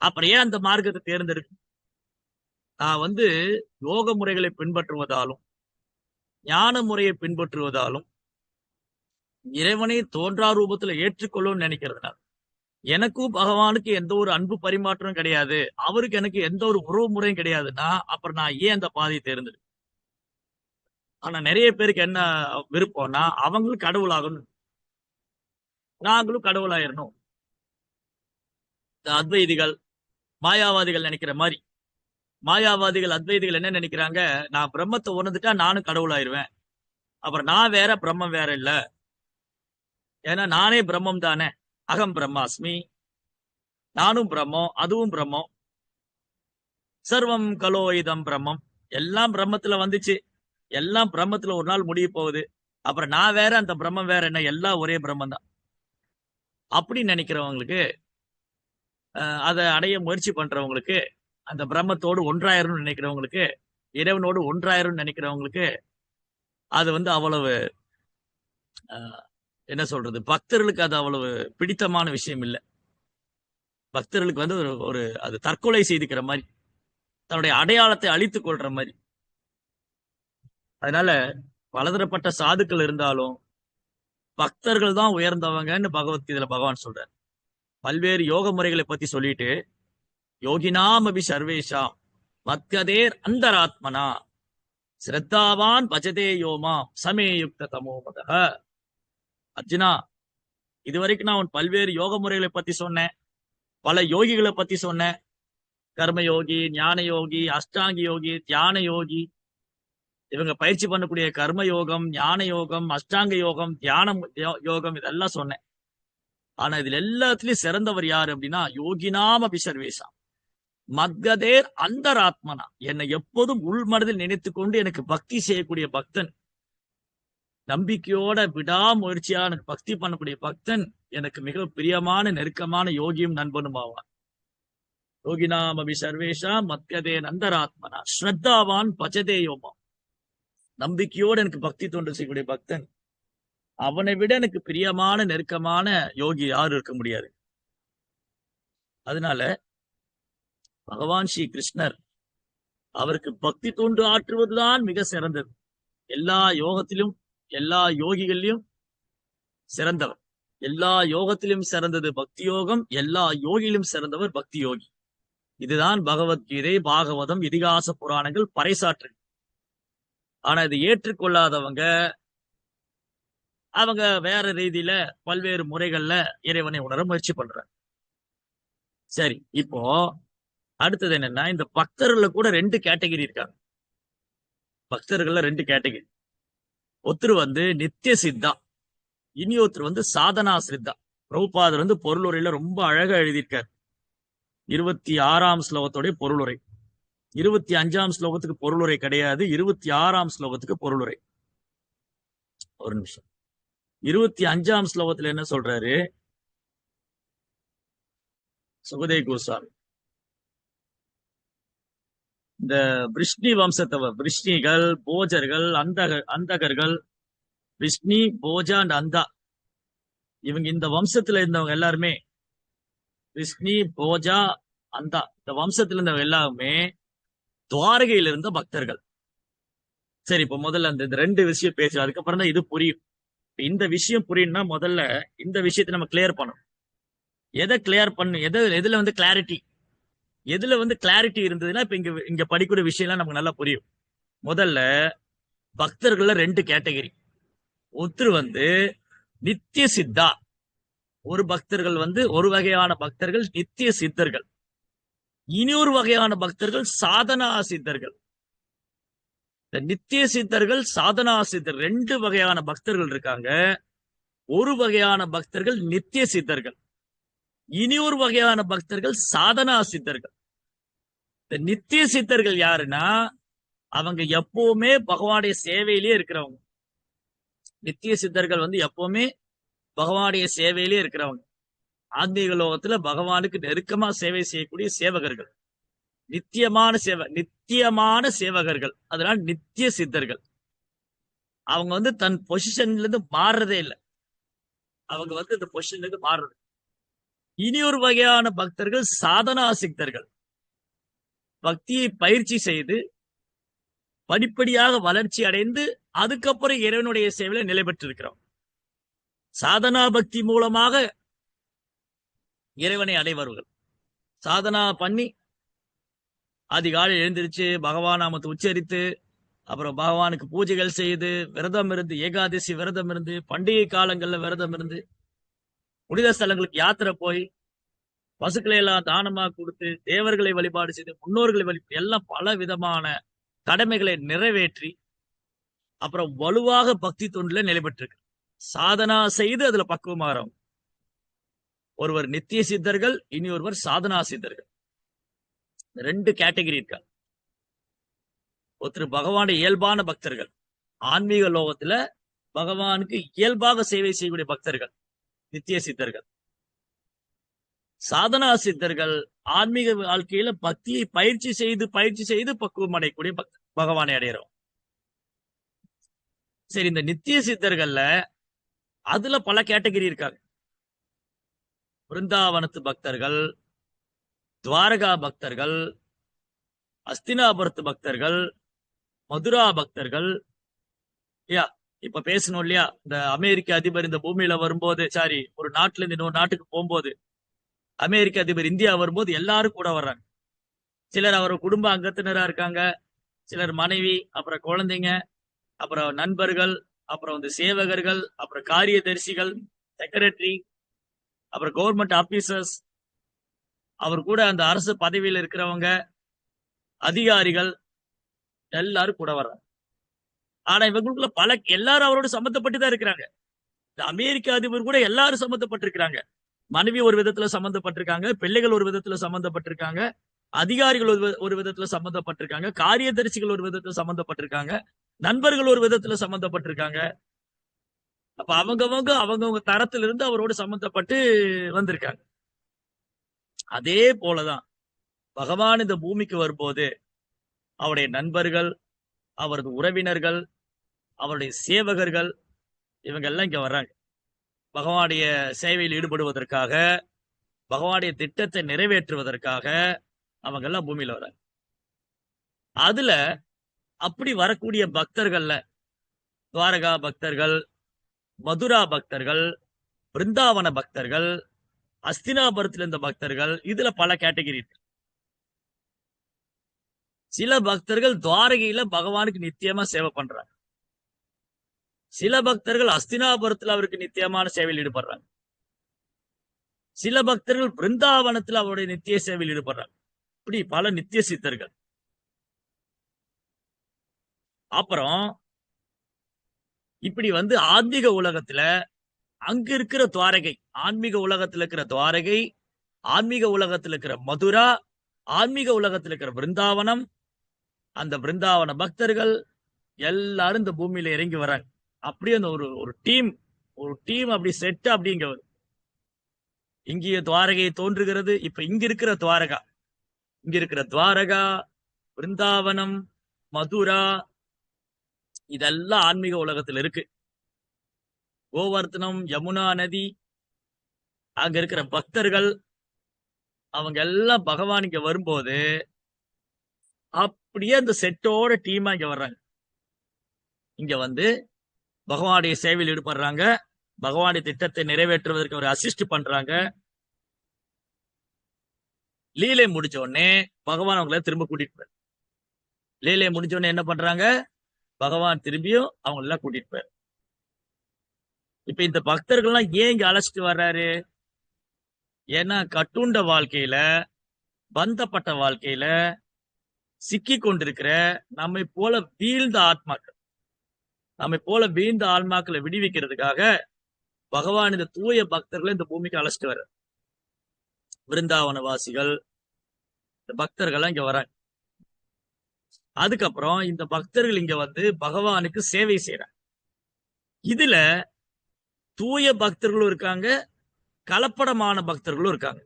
அப்புறம் ஏன் அந்த மார்க்கத்தை தேர்ந்தெடுக்கும்? நான் யோக முறைகளை பின்பற்றுவதாலும் ஞான முறையை பின்பற்றுவதாலும் இறைவனை தோன்றா ரூபத்துல ஏற்றுக்கொள்ளும் நினைக்கிறதுனால எனக்கும் பகவானுக்கு எந்த ஒரு அன்பு பரிமாற்றம் கிடையாது, அவருக்கு எனக்கு எந்த ஒரு உறவு முறையும் கிடையாதுன்னா அப்புறம் நான் ஏன் அந்த பாதையை தேர்ந்தெடுக்க? ஆனா நிறைய பேருக்கு என்ன விருப்பம்னா, அவங்களும் கடவுளாகணும், நாங்களும் கடவுளாயிரணும். இந்த அத்வைதிகள் மாயாவாதிகள் நினைக்கிற மாதிரி, மாயாவாதிகள் அத்வைதிகள் என்ன நினைக்கிறாங்க, நான் பிரம்மத்தை உணர்ந்துட்டா நானும் கடவுளாயிருவேன், அப்புறம் நான் வேற பிரம்மம் வேற இல்ல, ஏன்னா நானே பிரம்மம் தானே, அகம் பிரம்மாஸ்மி, நானும் பிரம்மம் அதுவும் பிரம்மம், சர்வம் கலோ இதம் பிரம்மம், எல்லாம் பிரம்மத்துல வந்துச்சு, எல்லாம் பிரம்மத்துல ஒரு நாள் முடிய போகுது, அப்புறம் நான் வேற அந்த பிரம்மம் வேற என்ன, எல்லாம் ஒரே பிரம்மம் தான். அப்படி நினைக்கிறவங்களுக்கு, அதை அடைய முயற்சி பண்றவங்களுக்கு, அந்த பிரம்மத்தோடு ஒன்றாயிரம்னு நினைக்கிறவங்களுக்கு, இறைவனோடு ஒன்றாயிரம் நினைக்கிறவங்களுக்கு அது அவ்வளவு என்ன சொல்றது, பக்தர்களுக்கு அது அவ்வளவு பிடித்தமான விஷயம் இல்லை. பக்தர்களுக்கு ஒரு அது தற்கொலை செய்துக்கிற மாதிரி, தன்னுடைய அடையாளத்தை அழித்துக் கொள்ற மாதிரி. அதனால பலதரப்பட்ட சாதுக்கள் இருந்தாலும் பக்தர்கள் தான் உயர்ந்தவங்கன்னு பகவத்கீதையில பகவான் சொல்றார். பல்வேறு யோக முறைகளை பத்தி சொல்லிட்டு, யோகினாம் அபி சர்வேஷாம் மத்கதேர் அந்தராத்மனா ஸ்ரத்தாவான் பஜதே யோமாம் சமேயுக்த தமோமதஹ. அர்ஜுனா, இதுவரைக்கும் நான் உன் பல்வேறு யோக முறைகளை பத்தி சொன்னேன், பல யோகிகளை பத்தி சொன்னேன், கர்மயோகி, ஞான யோகி, அஷ்டாங்க யோகி, தியான யோகி, இவங்க பயிற்சி பண்ணக்கூடிய கர்ம யோகம், ஞான யோகம், அஷ்டாங்க யோகம், தியான யோகம், இதெல்லாம் சொன்னேன். ஆனா இதுல எல்லாத்துலயும் சிறந்தவர் யாரு அப்படின்னா யோகினாம் அபி சர்வேஷாம் மத்கதேர் அந்தராத்மனா, என்னை எப்போதும் உள்மனதில் நினைத்துக் கொண்டு எனக்கு பக்தி செய்யக்கூடிய பக்தன், நம்பிக்கையோட விடாமுயற்சியா எனக்கு பக்தி பண்ணக்கூடிய பக்தன் எனக்கு மிக பிரியமான நெருக்கமான யோகியும் நண்பனும் ஆவான். யோகினாம் அபி சர்வேஷா மத்கதே நந்தராத்மனா ஸ்ரத்தாவான் பஜதே யோமம், நம்பிக்கையோடு எனக்கு பக்தி தொண்டு செய்யக்கூடிய பக்தன், அவனை விட எனக்கு பிரியமான நெருக்கமான யோகி யாரும் இருக்க முடியாது. அதனால பகவான் ஸ்ரீ கிருஷ்ணர் அவருக்கு பக்தி தொண்டு ஆற்றுவதுதான் மிக சிறந்தது. எல்லா யோகத்திலும் எல்லா யோகிகளிலும் சிறந்தவர், எல்லா யோகத்திலும் சிறந்தது பக்தி யோகம், எல்லா யோகியிலும் சிறந்தவர் பக்தி யோகி. இதுதான் பகவத்கீதை, பாகவதம், இதிகாச புராணங்கள் பறைசாற்று. ஆனா இதை ஏற்றுக்கொள்ளாதவங்க அவங்க வேற ரீதியில பல்வேறு முறைகள்ல இறைவனை உணர முயற்சி பண்றாங்க. சரி, இப்போ அடுத்தது என்னன்னா, இந்த பக்தர்கள்ல கூட 2 கேட்டகரி இருக்காங்க. பக்தர்கள்ல 2 கேட்டகரி. ஒருத்தர் நித்திய சித்தா, இனி ஒருத்தர் சாதனா சித்தா. பிரபுபாதர் பொருளுரையில ரொம்ப அழகா எழுதியிருக்கார். 26ஆம் ஸ்லோகத்தோடைய பொருளுரை, 25ஆம் ஸ்லோகத்துக்கு பொருளுரை கிடையாது, 26ஆம் ஸ்லோகத்துக்கு பொருளுரை. ஒரு நிமிஷம். 25ஆம் ஸ்லோகத்துல என்ன சொல்றாரு சுகதேவ் கோஸ்வாமி? இந்த விஷ்ணி வம்சத்தவர், விஷ்ணிகள், போஜர்கள், அந்தகர்கள், விஷ்ணி, போஜா அண்ட் அந்தா, இவங்க இந்த வம்சத்துல இருந்தவங்க எல்லாருமே, விஷ்ணி, போஜா, அந்தா, இந்த வம்சத்துல இருந்தவங்க எல்லாருமே துவாரகையில இருந்த பக்தர்கள். சரி, இப்ப முதல்ல அந்த 2 விஷயம் பேசுறோம், அதுக்கப்புறம் தான் இது புரியும். இந்த விஷயம் புரியணும்னா முதல்ல இந்த விஷயத்தை நம்ம கிளியர் பண்ணணும். எதை கிளியர் பண்ணணும், எதுல கிளாரிட்டி, எதுல கிளாரிட்டி இருந்ததுன்னா இப்ப இங்க படிக்கிற விஷயம்லாம் நமக்கு நல்லா புரியும். முதல்ல பக்தர்கள்ல 2 கேட்டகரி. ஒருத்தர் நித்திய சித்தா, ஒரு பக்தர்கள் ஒரு வகையான பக்தர்கள் நித்திய சித்தர்கள், இனியொரு வகையான பக்தர்கள் சாதனா சித்தர்கள். நித்திய சித்தர்கள், சாதனா சித்தர் 2 வகையான பக்தர்கள் இருக்காங்க. ஒரு வகையான பக்தர்கள் நித்திய சித்தர்கள், இனியொரு வகையான பக்தர்கள் சாதனா சித்தர்கள். இந்த நித்திய சித்தர்கள் யாருன்னா அவங்க எப்பவுமே பகவானுடைய சேவையிலேயே இருக்கிறவங்க. நித்திய சித்தர்கள் எப்பவுமே பகவானுடைய சேவையிலேயே இருக்கிறவங்க. ஆன்மீக லோகத்துல பகவானுக்கு நெருக்கமா சேவை செய்யக்கூடிய சேவகர்கள், நித்தியமான சேவகர்கள். அதனால நித்திய சித்தர்கள். அவங்க தன் பொசிஷன்ல இருந்து மாறுறதே இல்லை, அவங்க இந்த பொசிஷன்ல இருந்து மாறுறது. இனி ஒரு வகையான பக்தர்கள் சாதனா சித்தர்கள், பக்தியை பயிற்சி செய்து படிப்படியாக வளர்ச்சி அடைந்து அதுக்கப்புறம் இறைவனுடைய சேவையில நிலை பெற்றிருக்கிறோம். சாதனா பக்தி மூலமாக இறைவனை அடைவர்கள். சாதனா பண்ணி அதிகாலை எழுந்திருச்சு பகவான் நாமத்தை உச்சரித்து, அப்புறம் பகவானுக்கு பூஜைகள் செய்து, விரதம் இருந்து, ஏகாதசி விரதம் இருந்து, பண்டிகை காலங்கள்ல விரதம் இருந்து, புனித ஸ்தலங்களுக்கு யாத்திரை போய் பசுக்களை எல்லாம் தானமா கொடுத்து, தேவர்களை வழிபாடு செய்து, முன்னோர்களை எல்லாம் பல விதமான கடமைகளை நிறைவேற்றி அப்புறம் வலுவாக பக்தி தொண்டுல நிலை பெற்றிருக்கு. சாதனா செய்து அதுல பக்குவமாறோம். ஒருவர் நித்திய சித்தர்கள், இனி ஒருவர் சாதனா சித்தர்கள். 2 கேட்டகரி இருக்கா. ஒருத்தர் பகவானுடைய இயல்பான பக்தர்கள், ஆன்மீக லோகத்துல பகவானுக்கு இயல்பாக சேவை செய்யக்கூடிய பக்தர்கள் நித்திய சித்தர்கள். சாதனா சித்தர்கள் ஆன்மீக வாழ்க்கையில பக்தியை பயிற்சி செய்து பக்குவம் அடையக்கூடிய பகவானை அடையிறோம். சரி, இந்த நித்திய சித்தர்கள்ல அதுல பல கேட்டகரி இருக்காங்க. பிருந்தாவனத்து பக்தர்கள், துவாரகா பக்தர்கள், அஸ்தினாபுரத்து பக்தர்கள், மதுரா பக்தர்கள். இப்ப பேசணும் இல்லையா, இந்த அமெரிக்க அதிபர் இந்த பூமியில வரும்போது, ஒரு நாட்டுல இருந்து இன்னொரு நாட்டுக்கு போகும்போது, அமெரிக்க அதிபர் இந்தியா வரும்போது எல்லாரும் கூட வர்றாங்க. சிலர் அவர் குடும்ப அங்கத்தினரா இருக்காங்க, சிலர் மனைவி, அப்புறம் குழந்தைங்க, அப்புறம் நண்பர்கள், அப்புறம் சேவகர்கள், அப்புறம் காரியதரிசிகள், செக்ரட்டரி, அப்புறம் கவர்மெண்ட் ஆபீசர்ஸ், அவர் கூட அந்த அரசு பதவியில் இருக்கிறவங்க, அதிகாரிகள் எல்லாரும் கூட வர்றாங்க. ஆனா இவங்களுக்குள்ள எல்லாரும் அவரோட சம்பந்தப்பட்டுதான் இருக்கிறாங்க. இந்த அமெரிக்க அதிபர் கூட எல்லாரும் சம்பந்தப்பட்டிருக்கிறாங்க. மனைவி ஒரு விதத்துல சம்பந்தப்பட்டிருக்காங்க, பிள்ளைகள் ஒரு விதத்துல சம்பந்தப்பட்டிருக்காங்க, அதிகாரிகள் ஒரு விதத்துல சம்பந்தப்பட்டிருக்காங்க, காரியதரிசிகள் ஒரு விதத்துல சம்பந்தப்பட்டிருக்காங்க, நண்பர்கள் ஒரு விதத்துல சம்பந்தப்பட்டிருக்காங்க. அப்ப அவங்கவங்க தரத்திலிருந்து அவரோடு சம்பந்தப்பட்டு வந்திருக்காங்க. அதே போலதான் பகவான் இந்த பூமிக்கு வரும்போது அவருடைய நண்பர்கள், அவரது உறவினர்கள், அவருடைய சேவகர்கள், இவங்க எல்லாம் இங்க வர்றாங்க. பகவானுடைய சேவையில் ஈடுபடுவதற்காக, பகவானுடைய திட்டத்தை நிறைவேற்றுவதற்காக அவங்க எல்லாம் பூமியில வர்றாங்க. அதுல அப்படி வரக்கூடிய பக்தர்கள்ல துவாரகா பக்தர்கள், மதுரா பக்தர்கள், பிருந்தாவன பக்தர்கள், அஸ்தினாபுரத்தில் இருந்த பக்தர்கள், இதுல பல கேட்டகரி இருக்கு. சில பக்தர்கள் துவாரகையில பகவானுக்கு நித்தியமா சேவை பண்றாங்க. சில பக்தர்கள் அஸ்தினாபுரத்துல அவருக்கு நித்தியமான சேவையில் ஈடுபடுறாங்க. சில பக்தர்கள் பிருந்தாவனத்துல அவருடைய நித்திய சேவையில் ஈடுபடுறாங்க. இப்படி பல நித்திய சித்தர்கள். அப்புறம் இப்படி ஆன்மீக உலகத்துல அங்க இருக்கிற துவாரகை, ஆன்மீக உலகத்துல இருக்கிற துவாரகை, ஆன்மீக உலகத்துல இருக்கிற மதுரா, ஆன்மீக உலகத்துல இருக்கிற பிருந்தாவனம், அந்த பிருந்தாவன பக்தர்கள் எல்லாரும் இந்த பூமியில இறங்கி வராங்க. அப்படியே அந்த ஒரு டீம் அப்படி செட் அப்படிங்க வரும். இங்கே துவாரகை தோன்றுகிறது. இப்ப இங்க இருக்கிற துவாரகா, பிருந்தாவனம், மதுரா, இதெல்லாம் ஆன்மீக உலகத்துல இருக்கு. கோவர்த்தனம், யமுனா நதி, அங்க இருக்கிற பக்தர்கள், அவங்க எல்லாம் பகவான் இங்க வரும்போது அப்படியே அந்த செட்டோட டீமா இங்க வர்றாங்க. இங்க பகவானுடைய சேவையில் ஈடுபடுறாங்க. பகவானுடைய திட்டத்தை நிறைவேற்றுவதற்கு அவர் அசிஸ்ட் பண்றாங்க. லீலை முடிச்ச உடனே பகவான் அவங்கள திரும்ப கூட்டிட்டு போய், லீலை முடிஞ்ச உடனே என்ன பண்றாங்க, பகவான் திரும்பியும் அவங்க எல்லாம் கூட்டிட்டு போய். இப்ப இந்த பக்தர்கள்லாம் ஏன் இங்க அழைச்சிட்டு வர்றாரு? ஏன்னா கட்டுண்ட வாழ்க்கையில, பந்தப்பட்ட வாழ்க்கையில சிக்கி கொண்டிருக்கிற நம்மை போல வீழ்ந்த ஆன்மாக்களை விடுவிக்கிறதுக்காக பகவான் இந்த தூய பக்தர்களை இந்த பூமிக்கு அழைச்சிட்டு வர்றார். விருந்தாவன வாசிகள், இந்த பக்தர்கள் இங்க வராங்க. அதுக்கப்புறம் இந்த பக்தர்கள் இங்க பகவானுக்கு சேவை செய்யறாங்க. இதுல தூய பக்தர்களும் இருக்காங்க, கலப்படமான பக்தர்களும் இருக்காங்க.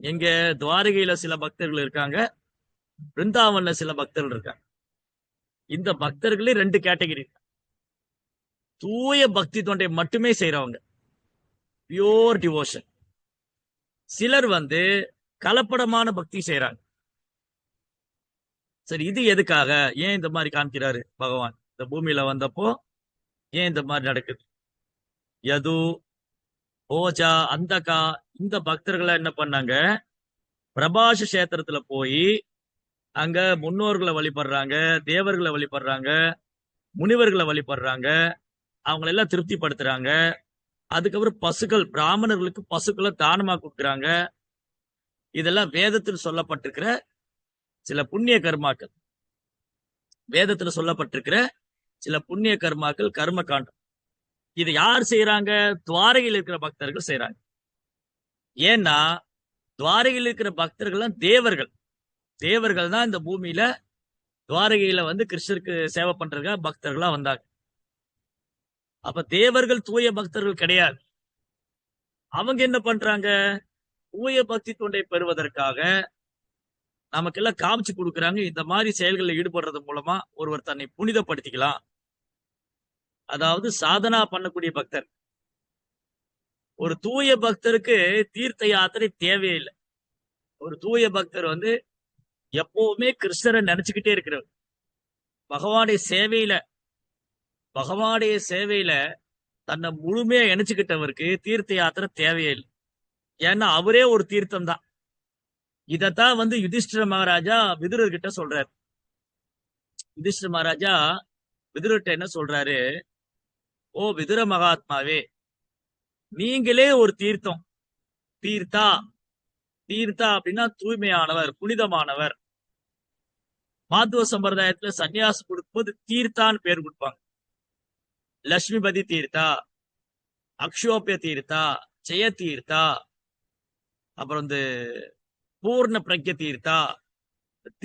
எங்க துவாரகையில சில பக்தர்கள் இருக்காங்க, பிருந்தாவன்ல சில பக்தர்கள் இருக்காங்க. இந்த பக்தர்களே 2 கேட்டகரி. தூய பக்தி தொண்டை மட்டுமே செய்யறவங்க, பியோர் டிவோஷன். சிலர் கலப்படமான பக்தி செய்யறாங்க. சரி, இது எதுக்காக, ஏன் இந்த மாதிரி காமிக்கிறாரு பகவான்? இந்த பூமியில வந்தப்போ ஏன் இந்த மாதிரி நடக்குது? யது, ஓஜா, அந்தகா, இந்த பக்தர்களை என்ன பண்ணாங்க, பிரபாஷ கஷேத்திரத்துல போய் அங்க முன்னோர்களை வழிபடுறாங்க, தேவர்களை வழிபடுறாங்க, முனிவர்களை வழிபடுறாங்க, அவங்களெல்லாம் திருப்திப்படுத்துறாங்க. அதுக்கப்புறம் பசுக்கள், பிராமணர்களுக்கு பசுக்களை தானமா கொடுக்குறாங்க. இதெல்லாம் வேதத்தில் சொல்லப்பட்டிருக்கிற சில புண்ணிய கர்மாக்கள். வேதத்துல சொல்லப்பட்டிருக்கிற சில புண்ணிய கர்மாக்கள், கர்ம காண்டம். இதை யார் செய்யறாங்க? துவாரகையில் இருக்கிற பக்தர்கள் செய்யறாங்க. ஏன்னா துவாரகையில் இருக்கிற பக்தர்கள் தேவர்கள் தான் இந்த பூமியில துவாரகையில கிருஷ்ணருக்கு சேவை பண்றதுக்காக பக்தர்களா வந்தாங்க. அப்ப தேவர்கள் தூய பக்தர்கள் கிடையாது. அவங்க என்ன பண்றாங்க, தூய பக்தி தொண்டை பெறுவதற்காக நமக்கெல்லாம் காமிச்சு கொடுக்குறாங்க. இந்த மாதிரி செயல்களில் ஈடுபடுறது மூலமா ஒருவர் தன்னை புனிதப்படுத்திக்கலாம். அதாவது சாதனா பண்ணக்கூடிய பக்தர். ஒரு தூய பக்தருக்கு தீர்த்த யாத்திரை தேவையில்லை. ஒரு தூய பக்தர் எப்பவுமே கிருஷ்ணரை நினைச்சுக்கிட்டே இருக்கிறவர். பகவானுடைய சேவையில தன்னை முழுமையா இணைச்சுக்கிட்டவருக்கு தீர்த்த யாத்திரை தேவையில்லை. ஏன்னா அவரே ஒரு தீர்த்தம் தான். இதத்தான் யுதிஷ்டிர மகாராஜா விதுரர் கிட்ட சொல்றாரு. யுதிஷ்டிர மகாராஜா விதுரர்கிட்ட என்ன சொல்றாரு, ஓ விதுர மகாத்மாவே, நீங்களே ஒரு தீர்த்தம். தீர்த்தா அப்படின்னா தூய்மையானவர், புனிதமானவர். மாத்துவ சம்பிரதாயத்துல சன்னியாசம் கொடுக்கும்போது தீர்த்தான்னு பேர் கொடுப்பாங்க. லட்சுமிபதி தீர்த்தா, அக்ஷோபிய தீர்த்தா, ஜெய தீர்த்தா, அப்புறம் வந்து பூர்ண பிரக்ய தீர்த்தா.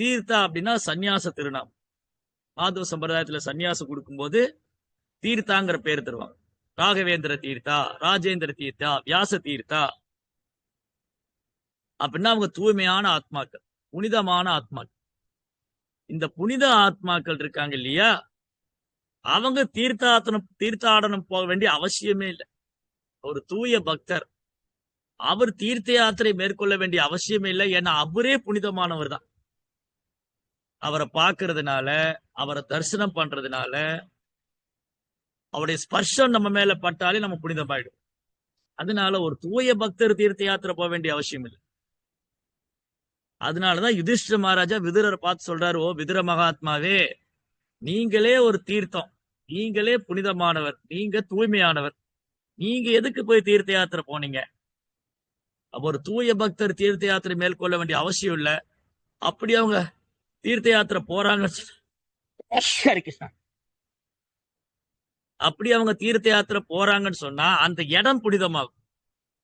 தீர்த்தா அப்படின்னா சந்நியாச திருநாம். மாதவ சம்பிரதாயத்துல சந்நியாசம் கொடுக்கும்போது தீர்த்தாங்கிற பேர் தருவாங்க. ராகவேந்திர தீர்த்தா, ராஜேந்திர தீர்த்தா, வியாச தீர்த்தா. அப்படின்னா அவங்க தூய்மையான ஆத்மாக்கள், புனிதமான ஆத்மாக்கள். இந்த புனித ஆத்மாக்கள் இருக்காங்க இல்லையா, அவங்க தீர்த்தாடனம் போக வேண்டிய அவசியமே இல்லை. ஒரு தூய பக்தர் அவர் தீர்த்த யாத்திரை மேற்கொள்ள வேண்டிய அவசியமே இல்லை. ஏன்னா அவரே புனிதமானவர் தான். அவரை பார்க்கறதுனால, அவரை தரிசனம் பண்றதுனால, அவருடைய ஸ்பர்ஷம் நம்ம மேல பட்டாலே நம்ம புனிதமாயிடும். அதனால ஒரு தூய பக்தர் தீர்த்த யாத்திரை போக வேண்டிய அவசியம் இல்லை. அதனாலதான் யுதிஷ்டிர மகாராஜா விதுரரை பார்த்து சொல்றாரு, ஓ விதுர மகாத்மாவே, நீங்களே ஒரு தீர்த்தம், நீங்களே புனிதமானவர், நீங்க தூய்மையானவர், நீங்க எதுக்கு போய் தீர்த்த யாத்திரை போனீங்க? அப்ப ஒரு தூய பக்தர் தீர்த்த யாத்திரை மேற்கொள்ள வேண்டிய அவசியம் இல்ல. அப்படி அவங்க தீர்த்த யாத்திரை போறாங்க, அப்படி அவங்க தீர்த்த யாத்திரை போறாங்கன்னு சொன்னா அந்த இடம் புனிதமாகும்.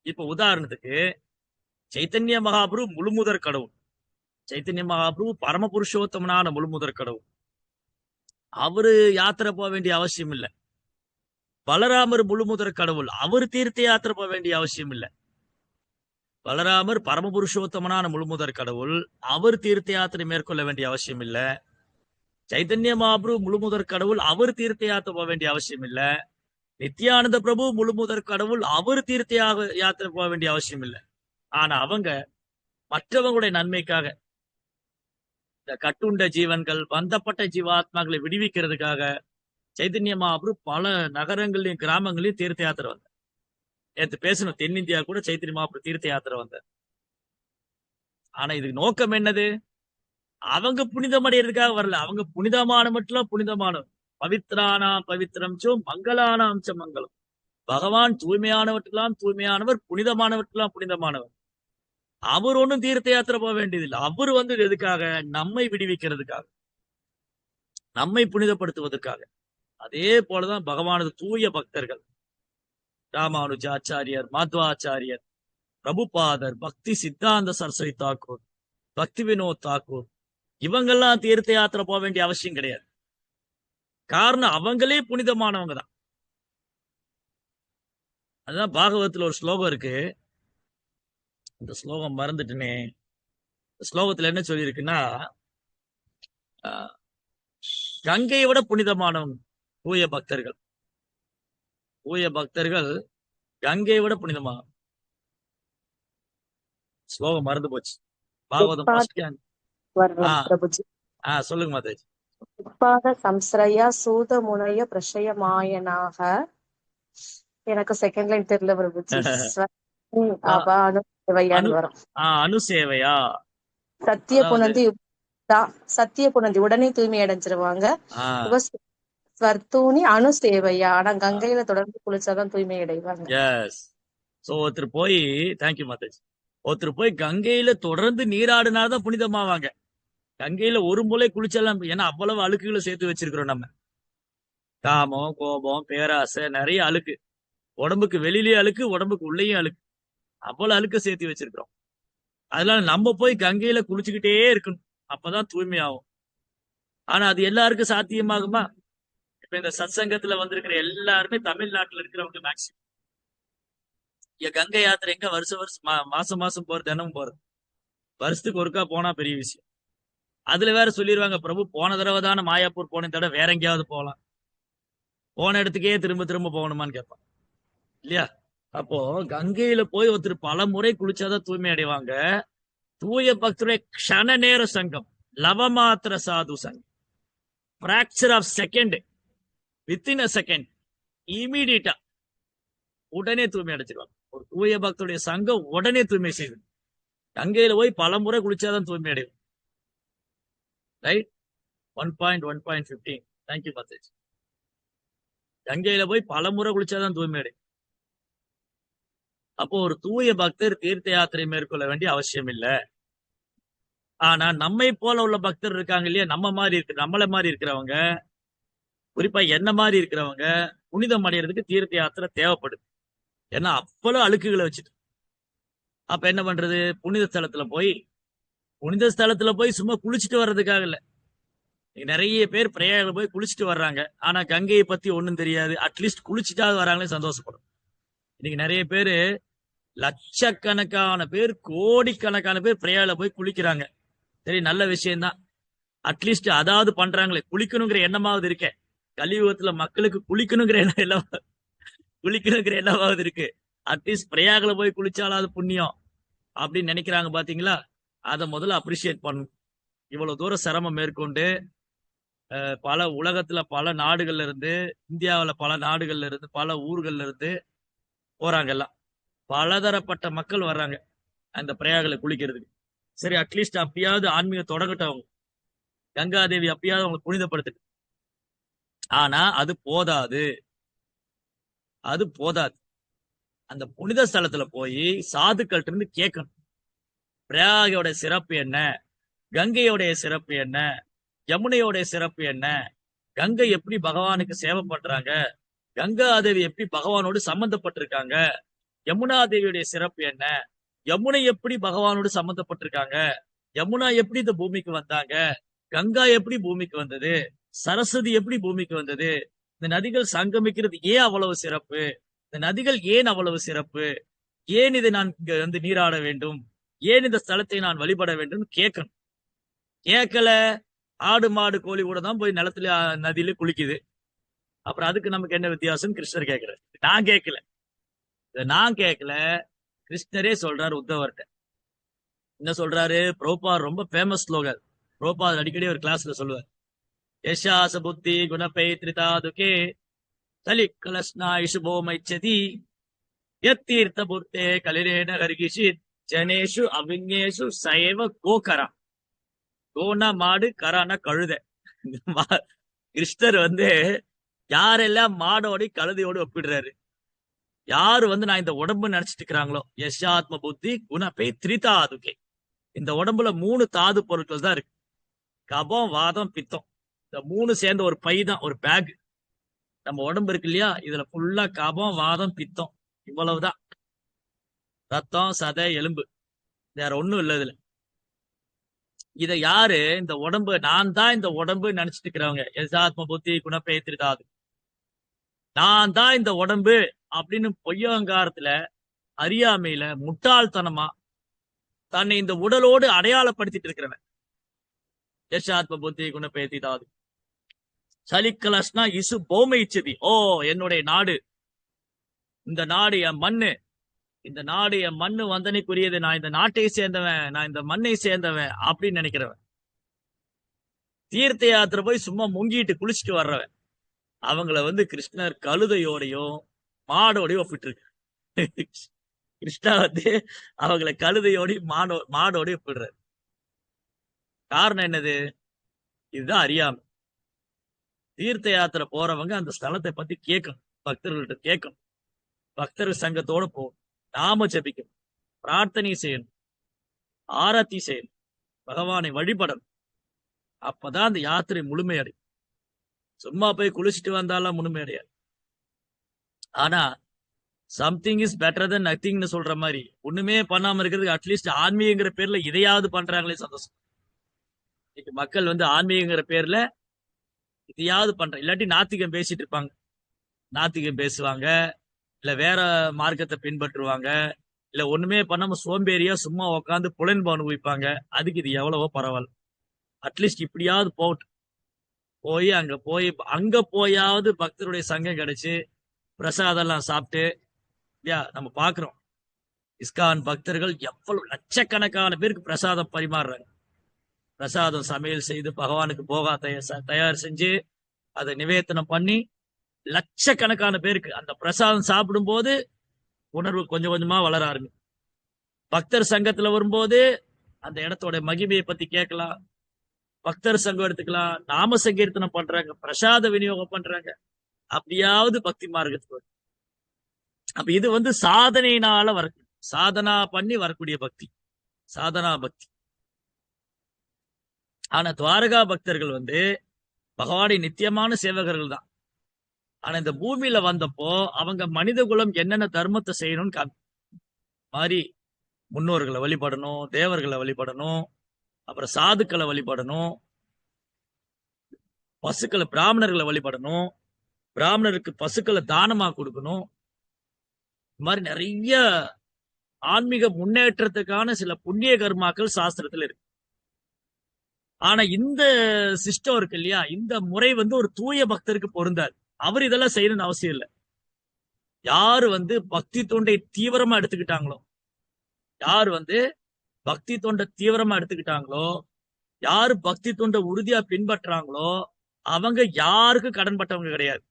இப்ப உதாரணத்துக்கு சைத்தன்ய மகாபிரபு முழுமுதற் கடவுள், சைத்தன்ய மகாபிரபு பரமபுருஷோத்தமனான முழுமுதற் கடவுள். அவரு யாத்திரை போக வேண்டிய அவசியம் இல்லை. பலராமர் முழுமுதற் கடவுள், அவர் தீர்த்த யாத்திரை போக வேண்டிய அவசியம் இல்லை. பலராமர் பரமபுருஷோத்தமனான முழுமுதற் கடவுள், அவர் தீர்த்த யாத்திரை மேற்கொள்ள வேண்டிய அவசியம் இல்ல. சைத்தன்ய மகாபிரபு முழுமுதற் கடவுள், அவர் தீர்த்த யாத்திரை போக வேண்டிய அவசியம் இல்ல. நித்யானந்த பிரபு முழுமுதற் கடவுள், அவர் தீர்த்த யாத்திரை போக வேண்டிய அவசியம் இல்லை. ஆனா அவங்க மற்றவங்களுடைய நன்மைக்காக, இந்த கட்டுண்ட ஜீவன்கள், பந்தப்பட்ட ஜீவாத்மாக்களை விடுவிக்கிறதுக்காக சைத்தன்ய மகாபிரபு பல நகரங்களையும் கிராமங்களையும் தீர்த்த யாத்திரை வந்தார். நேற்று பேசணும், தென்னிந்தியா கூட சைத்தன்ய மகாபிரபு தீர்த்த யாத்திரை வந்தார். ஆனா இதுக்கு நோக்கம் என்னது? அவங்க புனிதம் அடைகிறதுக்காக வரல. அவங்க புனிதமான மட்டும் புனிதமானவர். பவித்ரானாம் பவித்ரம் சோ மங்களானாம் ச மங்களம். பகவான் தூய்மையானவற்றெல்லாம் தூய்மையானவர், புனிதமானவற்றெல்லாம் புனிதமானவர். அவர் ஒன்றும் தீர்த்த யாத்திரை போக வேண்டியதில்லை. அவர் வந்து எதுக்காக? நம்மை விடுவிக்கிறதுக்காக, நம்மை புனிதப்படுத்துவதற்காக. அதே போலதான் பகவானது தூய பக்தர்கள், ராமானுஜாச்சாரியர், மாத்வாச்சாரியர், பிரபுபாதர், பக்தி சித்தாந்த சரஸ்வதி தாக்கூர், பக்தி வினோத் தாக்கூர், இவங்கெல்லாம் தீர்த்த யாத்திரை போக வேண்டிய அவசியம் கிடையாது. காரணம் அவங்களே புனிதமானவங்க தான். அதுதான் பாகவதத்துல ஒரு ஸ்லோகம் இருக்கு, இந்த ஸ்லோகம் மறந்துட்டுனே. ஸ்லோகத்துல என்ன சொல்லியிருக்குன்னா, கங்கையை விட புனிதமானவங்க தூய பக்தர்கள். தூய பக்தர்கள் கங்கையை விட புனிதமான. ஸ்லோகம் மறந்து போச்சு. பாகவதம் சொல்லுங்க மாதாஜி. உட்பாத சம்ஸ்ரயா சூத முனைய பிரஷயமாயனாக. எனக்கு செகண்ட் லைன் தெரியல பிரபுஜி. அனுசேவையா சத்திய புனந்தி, சத்திய புனந்தி உடனே தூய்மை அடைஞ்சிருவாங்க. ஸ்வர்த்தூனி அனுசேவையா, ஆனா கங்கையில தொடர்ந்து குளிச்சாதான் தூய்மை அடைவாங்க. ஒருத்தர் போய், தேங்க்யூ மாதாஜி, ஒருத்தர் போய் கங்கையில தொடர்ந்து நீராடினாதான் புனிதமாவாங்க. கங்கையில ஒரு முறை குளிச்செல்லாம், ஏன்னா அவ்வளவு அழுக்குகளை சேர்த்து வச்சிருக்கிறோம் நம்ம. காமம், கோபம், பேராசை, நிறைய அழுக்கு. உடம்புக்கு வெளியிலேயே அழுக்கு, உடம்புக்கு உள்ளேயும் அழுக்கு, அவ்வளவு அழுக்க சேர்த்து வச்சிருக்கிறோம். அதனால நம்ம போய் கங்கையில குளிச்சுக்கிட்டே இருக்கணும், அப்பதான் தூய்மையாகும். ஆனா அது எல்லாருக்கும் சாத்தியமாகுமா? இப்ப இந்த சத்சங்கத்துல வந்திருக்கிற எல்லாருமே தமிழ்நாட்டுல இருக்கிறவங்க மேக்சிமம். கங்கை யாத்திரை எங்க வருஷம் மாசம் மாசம் போறது, தினமும் போறது. வருஷத்துக்கு ஒருக்கா போனா பெரிய விஷயம். அதுல வேற சொல்லிடுவாங்க, பிரபு போன தடவை தானே மாயாப்பூர் போன தடவை வேற எங்கேயாவது போகலாம், போன இடத்துக்கே திரும்ப திரும்ப போகணுமான்னு கேட்பான் இல்லையா? அப்போ கங்கையில போய் ஒருத்தர் பல முறை குளிச்சாதான் தூய்மை அடைவாங்க. தூய பக்தருடைய க்ஷண நேர சங்கம், லவமாத்திர சாது சங்கம், fraction of second, within a second, இமீடியட்டா உடனே தூய்மை அடைச்சிருவாங்க. ஒரு தூய பக்தருடைய சங்கம் உடனே தூய்மை செய்யும். கங்கையில போய் பல முறை குளிச்சாதான் தூய்மை அடையும். ரைட்? 1.1.15. தேங்க்யூ மாதாஜி. கங்கையில போய் பல முறை குளிச்சாதான் தூய்மை அடையும். அப்போ ஒரு தூய பக்தர் தீர்த்த யாத்திரை மேற்கொள்ள வேண்டிய அவசியம் இல்லை. ஆனா நம்மை போல உள்ள பக்தர் இருக்காங்க இல்லையா, நம்மள மாதிரி இருக்கிறவங்க, குறிப்பா என்ன மாதிரி இருக்கிறவங்க புனிதம் அடைகிறதுக்கு தீர்த்த யாத்திரை தேவைப்படுது. ஏன்னா அப்பளும் அழுக்குகளை வச்சுட்டு. அப்ப என்ன பண்றது? புனித ஸ்தலத்துல போய் சும்மா குளிச்சுட்டு வர்றதுக்காக இல்ல. நிறைய பேர் பிரயாகல போய் குளிச்சுட்டு வர்றாங்க. ஆனா கங்கையை பத்தி ஒண்ணும் தெரியாது. அட்லீஸ்ட் குளிச்சுட்டாவது வராங்களே சந்தோஷப்படும். இன்னைக்கு நிறைய பேரு லட்சக்கணக்கான பேர், கோடிக்கணக்கான பேர் பிரயாகல போய் குளிக்கிறாங்க. சரி, நல்ல விஷயம்தான். அட்லீஸ்ட் அதாவது பண்றாங்களே, குளிக்கணுங்கிற எண்ணமாவது இருக்க. கலியுகத்துல மக்களுக்கு குளிக்கணுங்கிற எண்ணமாவது இருக்கு. அட்லீஸ்ட் பிரயாகல போய் குளிச்சாலாவது புண்ணியம் அப்படின்னு நினைக்கிறாங்க பாத்தீங்களா? அதை முதல்ல அப்ரிசியேட் பண்ணணும். இவ்வளவு தூரம் சிரமம் மேற்கொண்டு பல உலகத்துல பல நாடுகள்ல இருந்து, இந்தியாவுல பல நாடுகள்ல இருந்து, பல ஊர்கள்ல இருந்து போறாங்க எல்லாம். பலதரப்பட்ட மக்கள் வர்றாங்க அந்த பிரயாகல குளிக்கிறதுக்கு. சரி, அட்லீஸ்ட் அப்பயாவது ஆன்மீகம் தொடங்கட்டும் அவங்க. கங்காதேவி அப்பயாவது அவங்களை புனிதப்படுத்து. ஆனா அது போதாது. அந்த புனித ஸ்தலத்துல போய் சாதுக்கள்ட்ட இருந்து கேட்கணும், பிரயாகோட சிறப்பு என்ன, கங்கையோடைய சிறப்பு என்ன, யமுனையோடைய சிறப்பு என்ன, கங்கை எப்படி பகவானுக்கு சேவை பண்றாங்க, கங்காதேவி எப்படி பகவானோடு சம்பந்தப்பட்டிருக்காங்க, யமுனா தேவியுடைய சிறப்பு என்ன, யமுனை எப்படி பகவானோடு சம்பந்தப்பட்டிருக்காங்க, யமுனா எப்படி இந்த பூமிக்கு வந்தாங்க, கங்கா எப்படி பூமிக்கு வந்தது, சரஸ்வதி எப்படி பூமிக்கு வந்தது, இந்த நதிகள் சங்கமிக்கிறது ஏன் அவ்வளவு சிறப்பு, இந்த நதிகள் ஏன் அவ்வளவு சிறப்பு, ஏன் இதை நான் இங்க வந்து நீராட வேண்டும், ஏன் இந்த ஸ்தலத்தை நான் வழிபட வேண்டும் கேட்கணும். கேட்கல, ஆடு மாடு கோழி கூட தான் போய் நிலத்துல நதியில குளிக்குது. அப்புறம் அதுக்கு நமக்கு என்ன வித்தியாசம்? கிருஷ்ணர் கேட்கிறார். நான் கேட்கல, கிருஷ்ணரே சொல்றாரு உத்தவர்கிட்ட. என்ன சொல்றாரு? பிரபுபாத் ரொம்ப ஃபேமஸ் ஸ்லோகன். பிரபுபாத் அடிக்கடி ஒரு கிளாஸ்ல சொல்லுவார், யசாச புத்தி குணபை திரிதாதுகே தலி கலஸ்னா இசுபோமைச்சதி யத்தீர்த்த புத்தே கலிரேன ஹரிகிஷித் ஜனேஷு அவிஞேஷு சைவ கோகரா. கோனா மாடு, கரானா கழுதை. கிருஷ்ணர் வந்து யாரெல்லாம் மாடோடி கழுதையோடு ஒப்பிடுறாரு, யாரு வந்து நான் இந்த உடம்பு நினைச்சிட்டு இருக்கிறாங்களோ, யசாத்ம புத்தி குணபை திரிதாதுகே. இந்த உடம்புல 3 தாது பொருட்கள் தான் இருக்கு. கபம், வாதம், பித்தம். இந்த 3 சேர்ந்த ஒரு பை தான், ஒரு பேக். நம்ம உடம்பு இருக்கு இல்லையா, இதுல ஃபுல்லா கபம், வாதம், பித்தம், இவ்வளவுதான். ரத்தம், சதை, எலும்பு, வேற ஒண்ணும் இல்லை இதுல. இதை யாரு இந்த உடம்பு, நான் தான் இந்த உடம்பு நினைச்சிட்டு இருக்கிறவங்க, யசாத்ம புத்தி குணபை திரிதாது, நான் தான் இந்த உடம்பு அப்படின்னு பொய்யங்காரத்துல, அறியாமையில, முட்டாள்தனமா தன்னை இந்த உடலோடு அடையாளப்படுத்திட்டு இருக்கிறவன் யசாத்ம புத்தி குணபை திரிதாது. சலிக்கலஸ்னா இசு போமை இச்சதி. ஓ, என்னுடைய நாடு, இந்த நாடு என் மண்ணு, இந்த நாடு என் மண்ணு வந்தனைக்குரியது, நான் இந்த நாட்டை சேர்ந்தவன், நான் இந்த மண்ணை சேர்ந்தவன் அப்படின்னு நினைக்கிறவன். தீர்த்த யாத்திரை போய் சும்மா முங்கிட்டு குளிச்சுட்டு வர்றவன், அவங்கள வந்து கிருஷ்ணர் கழுதையோடையும் மாடோடையும் ஒப்பிட்டுருக்கு. கிருஷ்ணா வந்து அவங்களை கழுதையோடையும் மாடோடையும் ஒப்பிடுறாரு. காரணம் என்னது? இதுதான் அறியாமை. தீர்த்த யாத்திரை போறவங்க அந்த ஸ்தலத்தை பத்தி கேட்கணும், பக்தர்கள்ட்ட கேட்கணும், பக்தர் சங்கத்தோட போகணும், நாம ஜபிக்கணும், பிரார்த்தனை செய்யணும், ஆரத்தி செய்யணும், பகவானை வழிபடணும். அப்பதான் அந்த யாத்திரை முழுமையடையும். சும்மா போய் குளிச்சுட்டு வந்தாலும் முழுமையடையாது. ஆனா சம்திங் இஸ் பெட்டர் தென் நத்திங்னு சொல்ற மாதிரி ஒண்ணுமே பண்ணாம இருக்கிறதுக்கு அட்லீஸ்ட் ஆன்மீகங்கிற பேர்ல இதையாவது பண்றாங்களே சந்தோஷம். இன்னைக்கு மக்கள் வந்து ஆன்மீகங்கிற பேர்ல இதையாவது பண்ற, இல்லாட்டி நாத்திகம் பேசிட்டு இருப்பாங்க, நாத்திகம் பேசுவாங்க, இல்ல வேற மார்க்கத்தை பின்பற்றுவாங்க, இல்ல ஒண்ணுமே பண்ணாம சோம்பேறியா சும்மா உட்காந்து புலன்பு அனுபவிப்பாங்க. அதுக்கு இது எவ்வளவோ பரவாயில்ல. அட்லீஸ்ட் இப்படியாவது அங்க போயாவது பக்தருடைய சங்கம் கிடைச்சு பிரசாதம் எல்லாம் சாப்பிட்டு, நம்ம பாக்குறோம் இஸ்கான் பக்தர்கள் எவ்வளவு லட்சக்கணக்கான பேருக்கு பிரசாதம் பரிமாறுறாங்க. பிரசாதம் சமையல் செய்து பகவானுக்கு போகா தயார் செஞ்சு அதை நிவேதனம் பண்ணி லட்சக்கணக்கான பேருக்கு அந்த பிரசாதம் சாப்பிடும் போது உணர்வு கொஞ்சம் கொஞ்சமா வளர ஆரம்பிக்கும். பக்தர் சங்கத்துல வரும்போது அந்த இடத்தோட மகிமையை பத்தி கேட்கலாம், பக்தர் சங்கம் எடுத்துக்கலாம், நாம சங்கீர்த்தனம் பண்றாங்க, பிரசாத விநியோகம் பண்றாங்க, அப்படியாவது பக்தி மார்க்கத்துக்கு வரும். அப்ப இது வந்து சாதனையினால சாதனா பண்ணி வரக்கூடிய பக்தி, சாதனா பக்தி. ஆனா துவாரகா பக்தர்கள் வந்து பகவானுடைய நித்தியமான சேவகர்கள் தான். ஆனா இந்த பூமியில வந்தப்போ அவங்க மனித குலம் என்னென்ன தர்மத்தை செய்யணும்னு மாதிரி முன்னோர்களை வழிபடணும், தேவர்களை வழிபடணும், அப்புறம் சாதுக்களை வழிபடணும், பசுக்களை பிராமணர்களை வழிபடணும், பிராமணருக்கு பசுக்களை தானமா கொடுக்கணும். இந்த மாதிரி நிறைய ஆன்மீக முன்னேற்றத்துக்கான சில புண்ணிய கர்மாக்கள் சாஸ்திரத்துல இருக்கு. ஆனா இந்த சிஸ்டம் இருக்கு இல்லையா, இந்த முறை ஒரு தூய பக்தருக்கு பொருந்தாது. அவர் இதெல்லாம் செய்யணும்னு அவசியம் இல்லை. யாரு பக்தி தொண்டை தீவிரமா எடுத்துக்கிட்டாங்களோ, யார் பக்தி தொண்டை தீவிரமா எடுத்துக்கிட்டாங்களோ, யாரு பக்தி தொண்டை உறுதியா பின்பற்றாங்களோ அவங்க யாருக்கும் கடன்பட்டவங்க கிடையாது.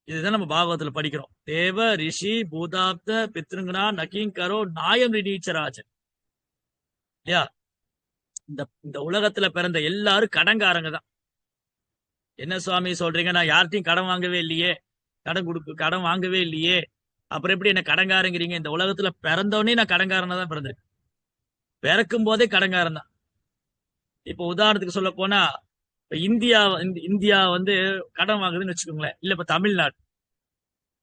இதுதான் நம்ம பாகவத்துல படிக்கிறோம். தேவ ரிஷி பூதாப்த பித்ருங்கனா நகிங்கரோ நாயம் ரிடீச்சராஜன் இல்லையா. இந்த உலகத்துல பிறந்த எல்லாரும் கடன்காரங்க தான். என்ன சுவாமி சொல்றீங்க, நான் யார்கிட்டையும் கடன் வாங்கவே இல்லையே, கடன் வாங்கவே இல்லையே, அப்புறம் எப்படி என்ன கடன்காரங்கிறீங்க? இந்த உலகத்துல பிறந்தவனே நான் கடன்காரனா தான் பிறந்திருக்கேன். பிறக்கும் போதே கடன்காரன் தான். இப்போ உதாரணத்துக்கு சொல்ல போனா, இந்தியா கடன் வாங்குதுன்னு வச்சுக்கோங்களேன். இல்ல இப்ப தமிழ்நாடு,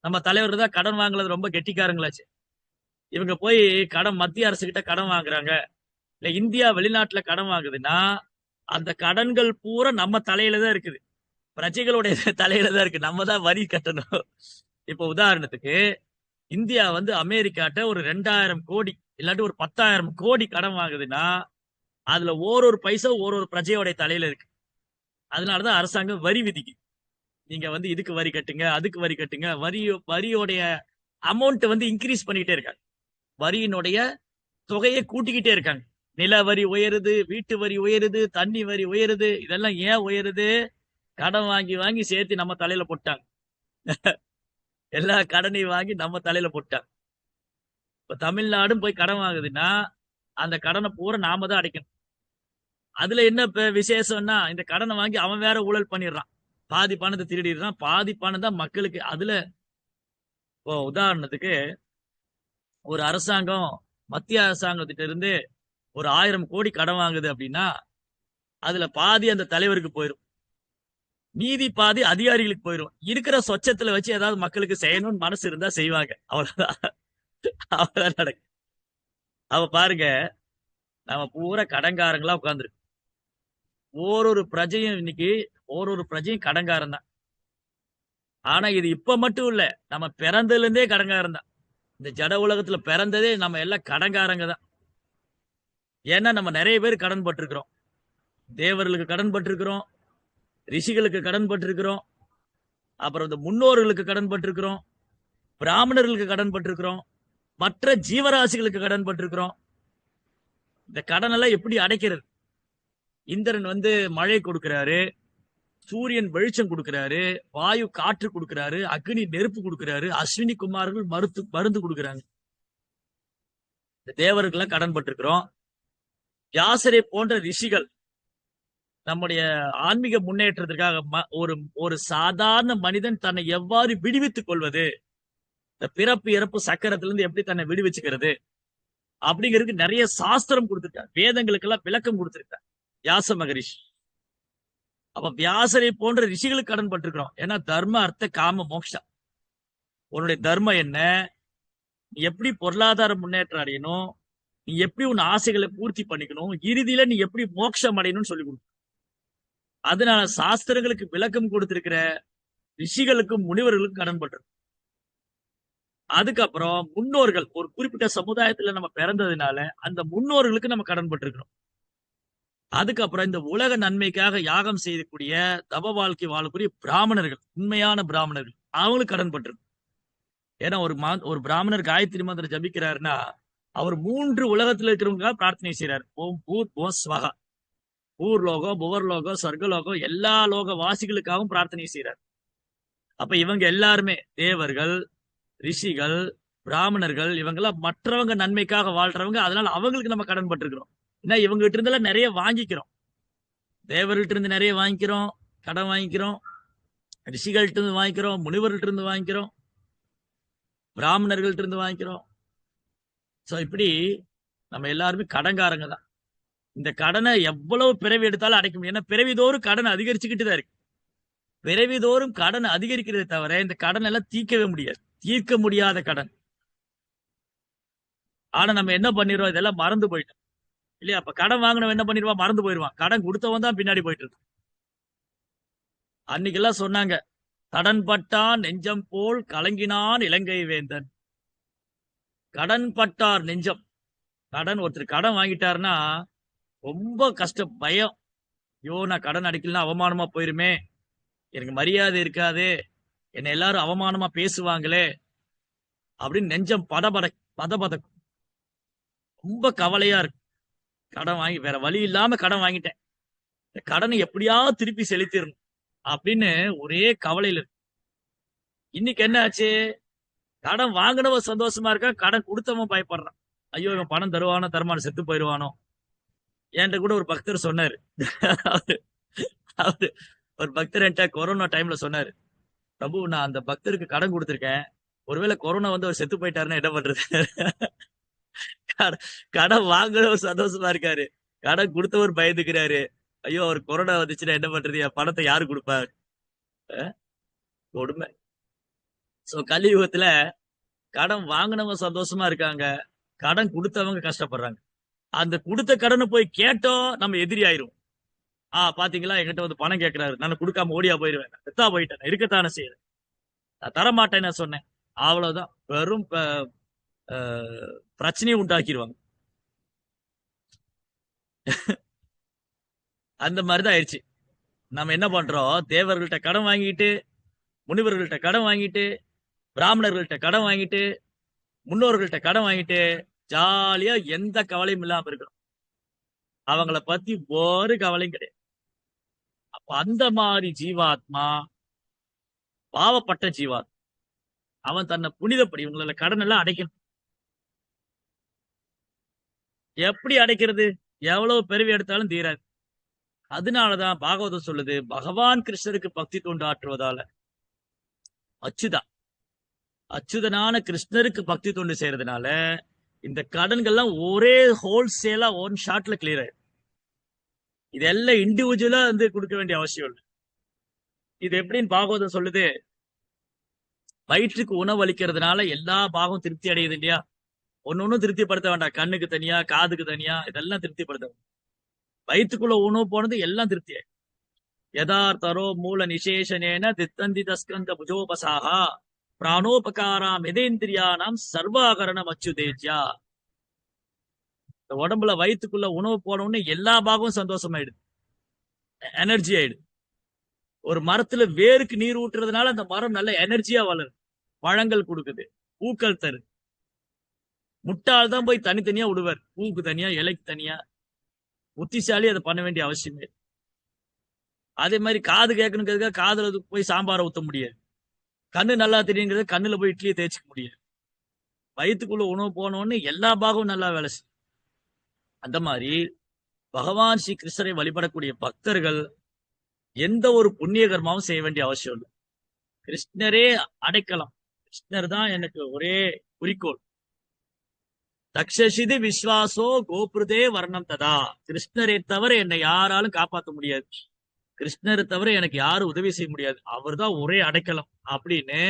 நம்ம தலைவர் தான் கடன் வாங்குறது ரொம்ப கெட்டிக்காரங்களாச்சு. இவங்க போய் மத்திய அரசு கிட்ட கடன் வாங்குறாங்க, இல்ல இந்தியா வெளிநாட்டுல கடன் வாங்குதுன்னா அந்த கடன்கள் பூரா நம்ம தலையில தான் இருக்குது, பிரஜைகளுடைய தலையில தான் இருக்கு. நம்ம தான் வரி கட்டணும். இப்ப உதாரணத்துக்கு இந்தியா அமெரிக்காட்ட ஒரு 2000 கோடி இல்லாட்டி ஒரு 10,000 கோடி கடன் வாங்குதுன்னா அதுல ஒரு பைசா ஒரு பிரஜையோடைய தலையில இருக்கு. அதனாலதான் அரசாங்கம் வரி விதிக்கு. நீங்க இதுக்கு வரி கட்டுங்க, அதுக்கு வரி கட்டுங்க. வரியோடைய அமௌண்ட் இன்க்ரீஸ் பண்ணிக்கிட்டே இருக்காங்க. வரியினுடைய தொகையை கூட்டிக்கிட்டே இருக்காங்க. நில வரி உயருது, வீட்டு வரி உயருது, தண்ணி வரி உயருது. இதெல்லாம் ஏன் உயருது? கடன் வாங்கி வாங்கி சேர்த்து நம்ம தலையில போட்டாங்க. எல்லா கடனையும் வாங்கி நம்ம தலையில போட்டாங்க. இப்ப தமிழ்நாடும் போய் கடன் வாங்குதுன்னா அந்த கடனை பூரா நாம தான் அடைக்கணும். அதுல என்ன விசேஷம்னா, இந்த கடனை வாங்கி அவன் வேற ஊழல் பண்ணிடுறான், பாதி பணத்தை திருடிடுறான், பாதி பணம் தான் மக்களுக்கு. அதுல இப்போ உதாரணத்துக்கு ஒரு அரசாங்கம் மத்திய அரசாங்கத்திட்ட இருந்து ஒரு 1000 கோடி கடன் வாங்குது அப்படின்னா அதுல பாதி அந்த தலைவருக்கு போயிடும், மீதி பாதி அதிகாரிகளுக்கு போயிடும். இருக்கிற சொச்சத்துல வச்சு ஏதாவது மக்களுக்கு செய்யணும்னு மனசு இருந்தா செய்வாங்க, அவ்வளவுதான். அவ்வளவுதான் நடக்கும். அவ பாருங்க, நம்ம பூரா கடன்காரங்களா உட்கார்ந்துருக்கு. ஒரு பிரஜையும் இன்னைக்கு ஒரு பிரஜையும் கடன்காரன் தான். ஆனா இது இப்ப மட்டும் இல்ல, நம்ம பிறந்ததுல இருந்தே கடன்காரன் தான். இந்த ஜட உலகத்துல பிறந்ததே நம்ம எல்லாம் கடன்காரங்க தான். ஏன்னா நம்ம நிறைய பேர் கடன் பட்டிருக்கிறோம். தேவர்களுக்கு கடன் பட்டிருக்கிறோம், ரிஷிகளுக்கு கடன் பட்டிருக்கிறோம், அப்புறம் இந்த முன்னோர்களுக்கு கடன் பட்டிருக்கிறோம், பிராமணர்களுக்கு கடன் பட்டிருக்கிறோம், மற்ற ஜீவராசிகளுக்கு கடன் பட்டிருக்கிறோம். இந்த கடன் எல்லாம் எப்படி அடைக்கிறது? இந்திரன் மழை கொடுக்கிறாரு, சூரியன் வெளிச்சம் கொடுக்கிறாரு, வாயு காற்று கொடுக்கிறாரு, அக்னி நெருப்பு கொடுக்கிறாரு, அஸ்வினி குமார்கள் மருந்து கொடுக்கிறாங்க. இந்த தேவருக்கெல்லாம் கடன் பட்டிருக்கிறோம். வியாசரை போன்ற ரிஷிகள் நம்முடைய ஆன்மீக முன்னேற்றத்திற்காக ஒரு சாதாரண மனிதன் தன்னை எவ்வாறு விடுவித்துக் கொள்வது, இந்த பிறப்பு இறப்பு சக்கரத்திலிருந்து எப்படி தன்னை விடுவிச்சுக்கிறது அப்படிங்கிறதுக்கு நிறைய சாஸ்திரம் கொடுத்திருக்காரு. வேதங்களுக்கு எல்லாம் விளக்கம் கொடுத்திருக்காரு வியாச மகரிஷி. அப்ப வியாசரை போன்ற ரிஷிகளுக்கு கடன் பட்டிருக்கிறோம். ஏன்னா தர்ம அர்த்த காம மோக்ஷா, உன்னுடைய தர்மம் என்ன, நீ எப்படி பொருளாதார முன்னேற்றம் அடையணும், நீ எப்படி உன் ஆசைகளை பூர்த்தி பண்ணிக்கணும், இறுதியில நீ எப்படி மோட்சம் அடையணும்னு சொல்லி கொடுக்கும். அதனால சாஸ்திரங்களுக்கு விளக்கம் கொடுத்திருக்கிற ரிஷிகளுக்கும் முனிவர்களுக்கும் கடன் பட்டிருக்கும். அதுக்கப்புறம் முன்னோர்கள், ஒரு குறிப்பிட்ட சமுதாயத்துல நம்ம பிறந்ததுனால அந்த முன்னோர்களுக்கு நம்ம கடன் பட்டிருக்கிறோம். அதுக்கப்புறம் இந்த உலக நன்மைக்காக யாகம் செய்யக்கூடிய தப வாழ்க்கை வாழக்கூடிய பிராமணர்கள், உண்மையான பிராமணர்கள், அவங்களுக்கு கடன் பட்டிருக்கும். ஏன்னா ஒரு பிராமணர் காயத்ரி மந்திரம் ஜபிக்கிறாருன்னா அவர் 3 உலகத்துல இருக்கிறவங்க பிரார்த்தனை செய்யறாரு. ஓம் பூர் ஓம் ஸ்வகா, பூர்லோகம், புவர்லோகம், சொர்க்கலோகம், எல்லா லோக வாசிகளுக்காகவும் பிரார்த்தனை செய்யறாரு. அப்ப இவங்க எல்லாருமே தேவர்கள், ரிஷிகள், பிராமணர்கள், இவங்கெல்லாம் மற்றவங்க நன்மைக்காக வாழ்றவங்க. அதனால அவங்களுக்கு நம்ம கடன் பட்டிருக்கிறோம். ஏன்னா இவங்க கிட்ட இருந்தெல்லாம் நிறைய வாங்கிக்கிறோம். தேவர்கள்ட்ட இருந்து நிறைய வாங்கிக்கிறோம், கடன் வாங்கிக்கிறோம், ரிஷிகள்ட்ட இருந்து வாங்கிக்கிறோம், முனிவர்கள்ட்ட இருந்து வாங்கிக்கிறோம், பிராமணர்கள்ட்ட இருந்து வாங்கிக்கிறோம். சோ இப்படி நம்ம எல்லாருமே கடன்காரங்க தான். இந்த கடனை எவ்வளவு பிறவி எடுத்தாலும் அடைக்க முடியும். ஏன்னா பிறவிதோறும் கடன் அதிகரிச்சுக்கிட்டு தான் இருக்கு. பிறவிதோறும் கடன் அதிகரிக்கிறதை தவிர இந்த கடன் எல்லாம் தீர்க்கவே முடியாது. தீர்க்க முடியாத கடன். ஆனா நம்ம என்ன பண்ணிடுறோம், இதெல்லாம் மறந்து போயிட்டோம் இல்லையா? அப்ப கடன் வாங்கினவன் என்ன பண்ணிடுவான், மறந்து போயிடுவான். கடன் கொடுத்தவன் தான் பின்னாடி போயிட்டு இருக்கு. அன்னைக்கெல்லாம் சொன்னாங்க, கடன் பட்டான் நெஞ்சம் போல் கலங்கினான் இலங்கை வேந்தன். கடன் பட்டார் நெஞ்சம். ஒருத்தர் கடன் வாங்கிட்டாருன்னா ரொம்ப கஷ்டம், பயம். ஐயோ, நான் கடன் அடிக்கலாம் அவமானமா போயிருமே, எனக்கு மரியாதை இருக்காது, என்னை எல்லாரும் அவமானமா பேசுவாங்களே அப்படின்னு நெஞ்சம் பதபதக்கும். ரொம்ப கவலையா இருக்கு. கடன் வாங்கி வேற வழி இல்லாம கடன் வாங்கிட்டேன், இந்த கடனை எப்படியாவது திருப்பி செலுத்திடணும் அப்படின்னு ஒரே கவலையில இருக்கு. இன்னைக்கு என்ன ஆச்சு, கடன் வாங்கினவன் சந்தோஷமா இருக்கா, கடன் கொடுத்தவன் பயப்படுறான். ஐயோ, இவன் பணம் தருவானோ தருமானோ, செத்து போயிடுவானோ. என்கிட்ட கூட ஒரு பக்தர் சொன்னாரு, அவரு ஒரு பக்தர் என்கிட்ட கொரோனா டைம்ல சொன்னாரு, பிரபு நான் அந்த பக்தருக்கு கடன் கொடுத்திருக்கேன், ஒருவேளை கொரோனா வந்து அவர் செத்து போயிட்டாருன்னா என்ன பண்றது? கடன் வாங்குறவர் சந்தோஷமா இருக்காரு, கடன் கொடுத்தவர் பயந்துக்கிறாரு. ஐயோ, அவர் கொரோனா வந்துச்சுன்னா என்ன பண்றது, என் பணத்தை யாரு கொடுப்பாரு? கொடுமை. சோ கலியுகத்துல கடன் வாங்கினவங்க சந்தோஷமா இருக்காங்க, கடன் கொடுத்தவங்க கஷ்டப்படுறாங்க. அந்த கொடுத்த கடனை போய் கேட்டோம் நம்ம எதிரி ஆயிரும். பாத்தீங்களா, என்கிட்ட வந்து பணம் கேட்கிறாரு, நான் கொடுக்காம ஓடியா போயிருவேன், செத்தா போயிட்டேன், இருக்கத்தானே செய்யறேன், நான் தரமாட்டேன் நான் சொன்னேன், அவ்வளவுதான். வெறும் பிரச்சனையை உண்டாக்கிடுவாங்க. அந்த மாதிரிதான் ஆயிடுச்சு. நம்ம என்ன பண்றோம், தேவர்கள்ட்ட கடன் வாங்கிட்டு, முனிவர்கள்ட்ட கடன் வாங்கிட்டு, பிராமணர்கள்ட்ட கடன் வாங்கிட்டு, முன்னோர்கள்ட்ட கடன் வாங்கிட்டு ஜாலியா எந்த கவலையும் இல்லாம இருக்கணும். அவங்கள பத்தி ஒரு கவலையும் கிடையாது. அப்ப அந்த மாதிரி ஜீவாத்மா பாவப்பட்ட ஜீவாத்மா. அவன் தன்னை புனிதப்படி இவங்கள கடன் எல்லாம் அடைக்கணும். எப்படி அடைக்கிறது, எவ்வளவு பிறவி எடுத்தாலும் தீராது. அதனாலதான் பாகவதம் சொல்லுது, பகவான் கிருஷ்ணருக்கு பக்தி தொண்டு ஆற்றுவதால, அச்சுதனான கிருஷ்ணருக்கு பக்தி தொண்டு செய்யறதுனால இந்த கடன்கள்லாம் ஒரே ஹோல்சேலா ஒன் ஷாட்ல கிளியர் ஆயிடும். இதெல்லாம் இண்டிவிஜுவலா வந்து கொடுக்க வேண்டிய அவசியம் இல்லை. இது எப்படின்னு பாகவதம் சொல்லுது, வயிற்றுக்கு உணவு அளிக்கிறதுனால எல்லா பாகம் திருப்தி அடையுது இல்லையா? ஒன்னொன்னும் திருப்திப்படுத்த வேண்டாம், கண்ணுக்கு தனியா, காதுக்கு தனியா, இதெல்லாம் திருப்திப்படுத்த வேண்டாம். வயிற்றுக்குள்ள உணவு போனது எல்லாம் திருப்தி ஆயிடும். யதார்த்தரோ மூல நிசேஷனேன தித்தந்தி தஸ்கந்த புஜோபசாகா பிராணோபகாராம் எதேந்திரியானாம் சர்வாகரணம் அச்சுதேஜ்யா. இந்த உடம்புல வயிற்றுக்குள்ள உணவு போனோன்னு எல்லா பாகமும் சந்தோஷமாயிடுது, எனர்ஜி ஆயிடுது. ஒரு மரத்துல வேருக்கு நீர் ஊட்டுறதுனால அந்த மரம் நல்ல எனர்ஜியா வளருது, பழங்கள் கொடுக்குது, பூக்கள் தருது. முட்டாள் தான் போய் தனித்தனியா விடுவார், பூக்கு தனியா இலைக்கு தனியா. புத்திசாலி அதை பண்ண வேண்டிய அவசியமே. அதே மாதிரி காது கேட்கணுங்கிறதுக்காக காதுல போய் சாம்பாரை ஊத்த முடியாது, கண்ணு நல்லா தெரியுங்கிறத கண்ணுல போய் இட்லியை தேய்ச்சிக்க முடியாது. வயிற்றுக்குள்ள உணவு போனோன்னு எல்லா பாகமும் நல்லா வேலை செய்யும். அந்த மாதிரி பகவான் ஸ்ரீ கிருஷ்ணரை வழிபடக்கூடிய பக்தர்கள் எந்த ஒரு புண்ணிய கர்மாவும் செய்ய வேண்டிய அவசியம் இல்லை. கிருஷ்ணரே அடைக்கலாம், கிருஷ்ணர் தான் எனக்கு ஒரே குறிக்கோள். தக்ஷசிது விஸ்வாசோ கோபுரதே வர்ணம் ததா. கிருஷ்ணரை தவிர என்னை யாராலும் காப்பாற்ற முடியாது, கிருஷ்ணரை தவிர எனக்கு யாரும் உதவி செய்ய முடியாது, அவர் தான் ஒரே அடைக்கலம் அப்படின்னு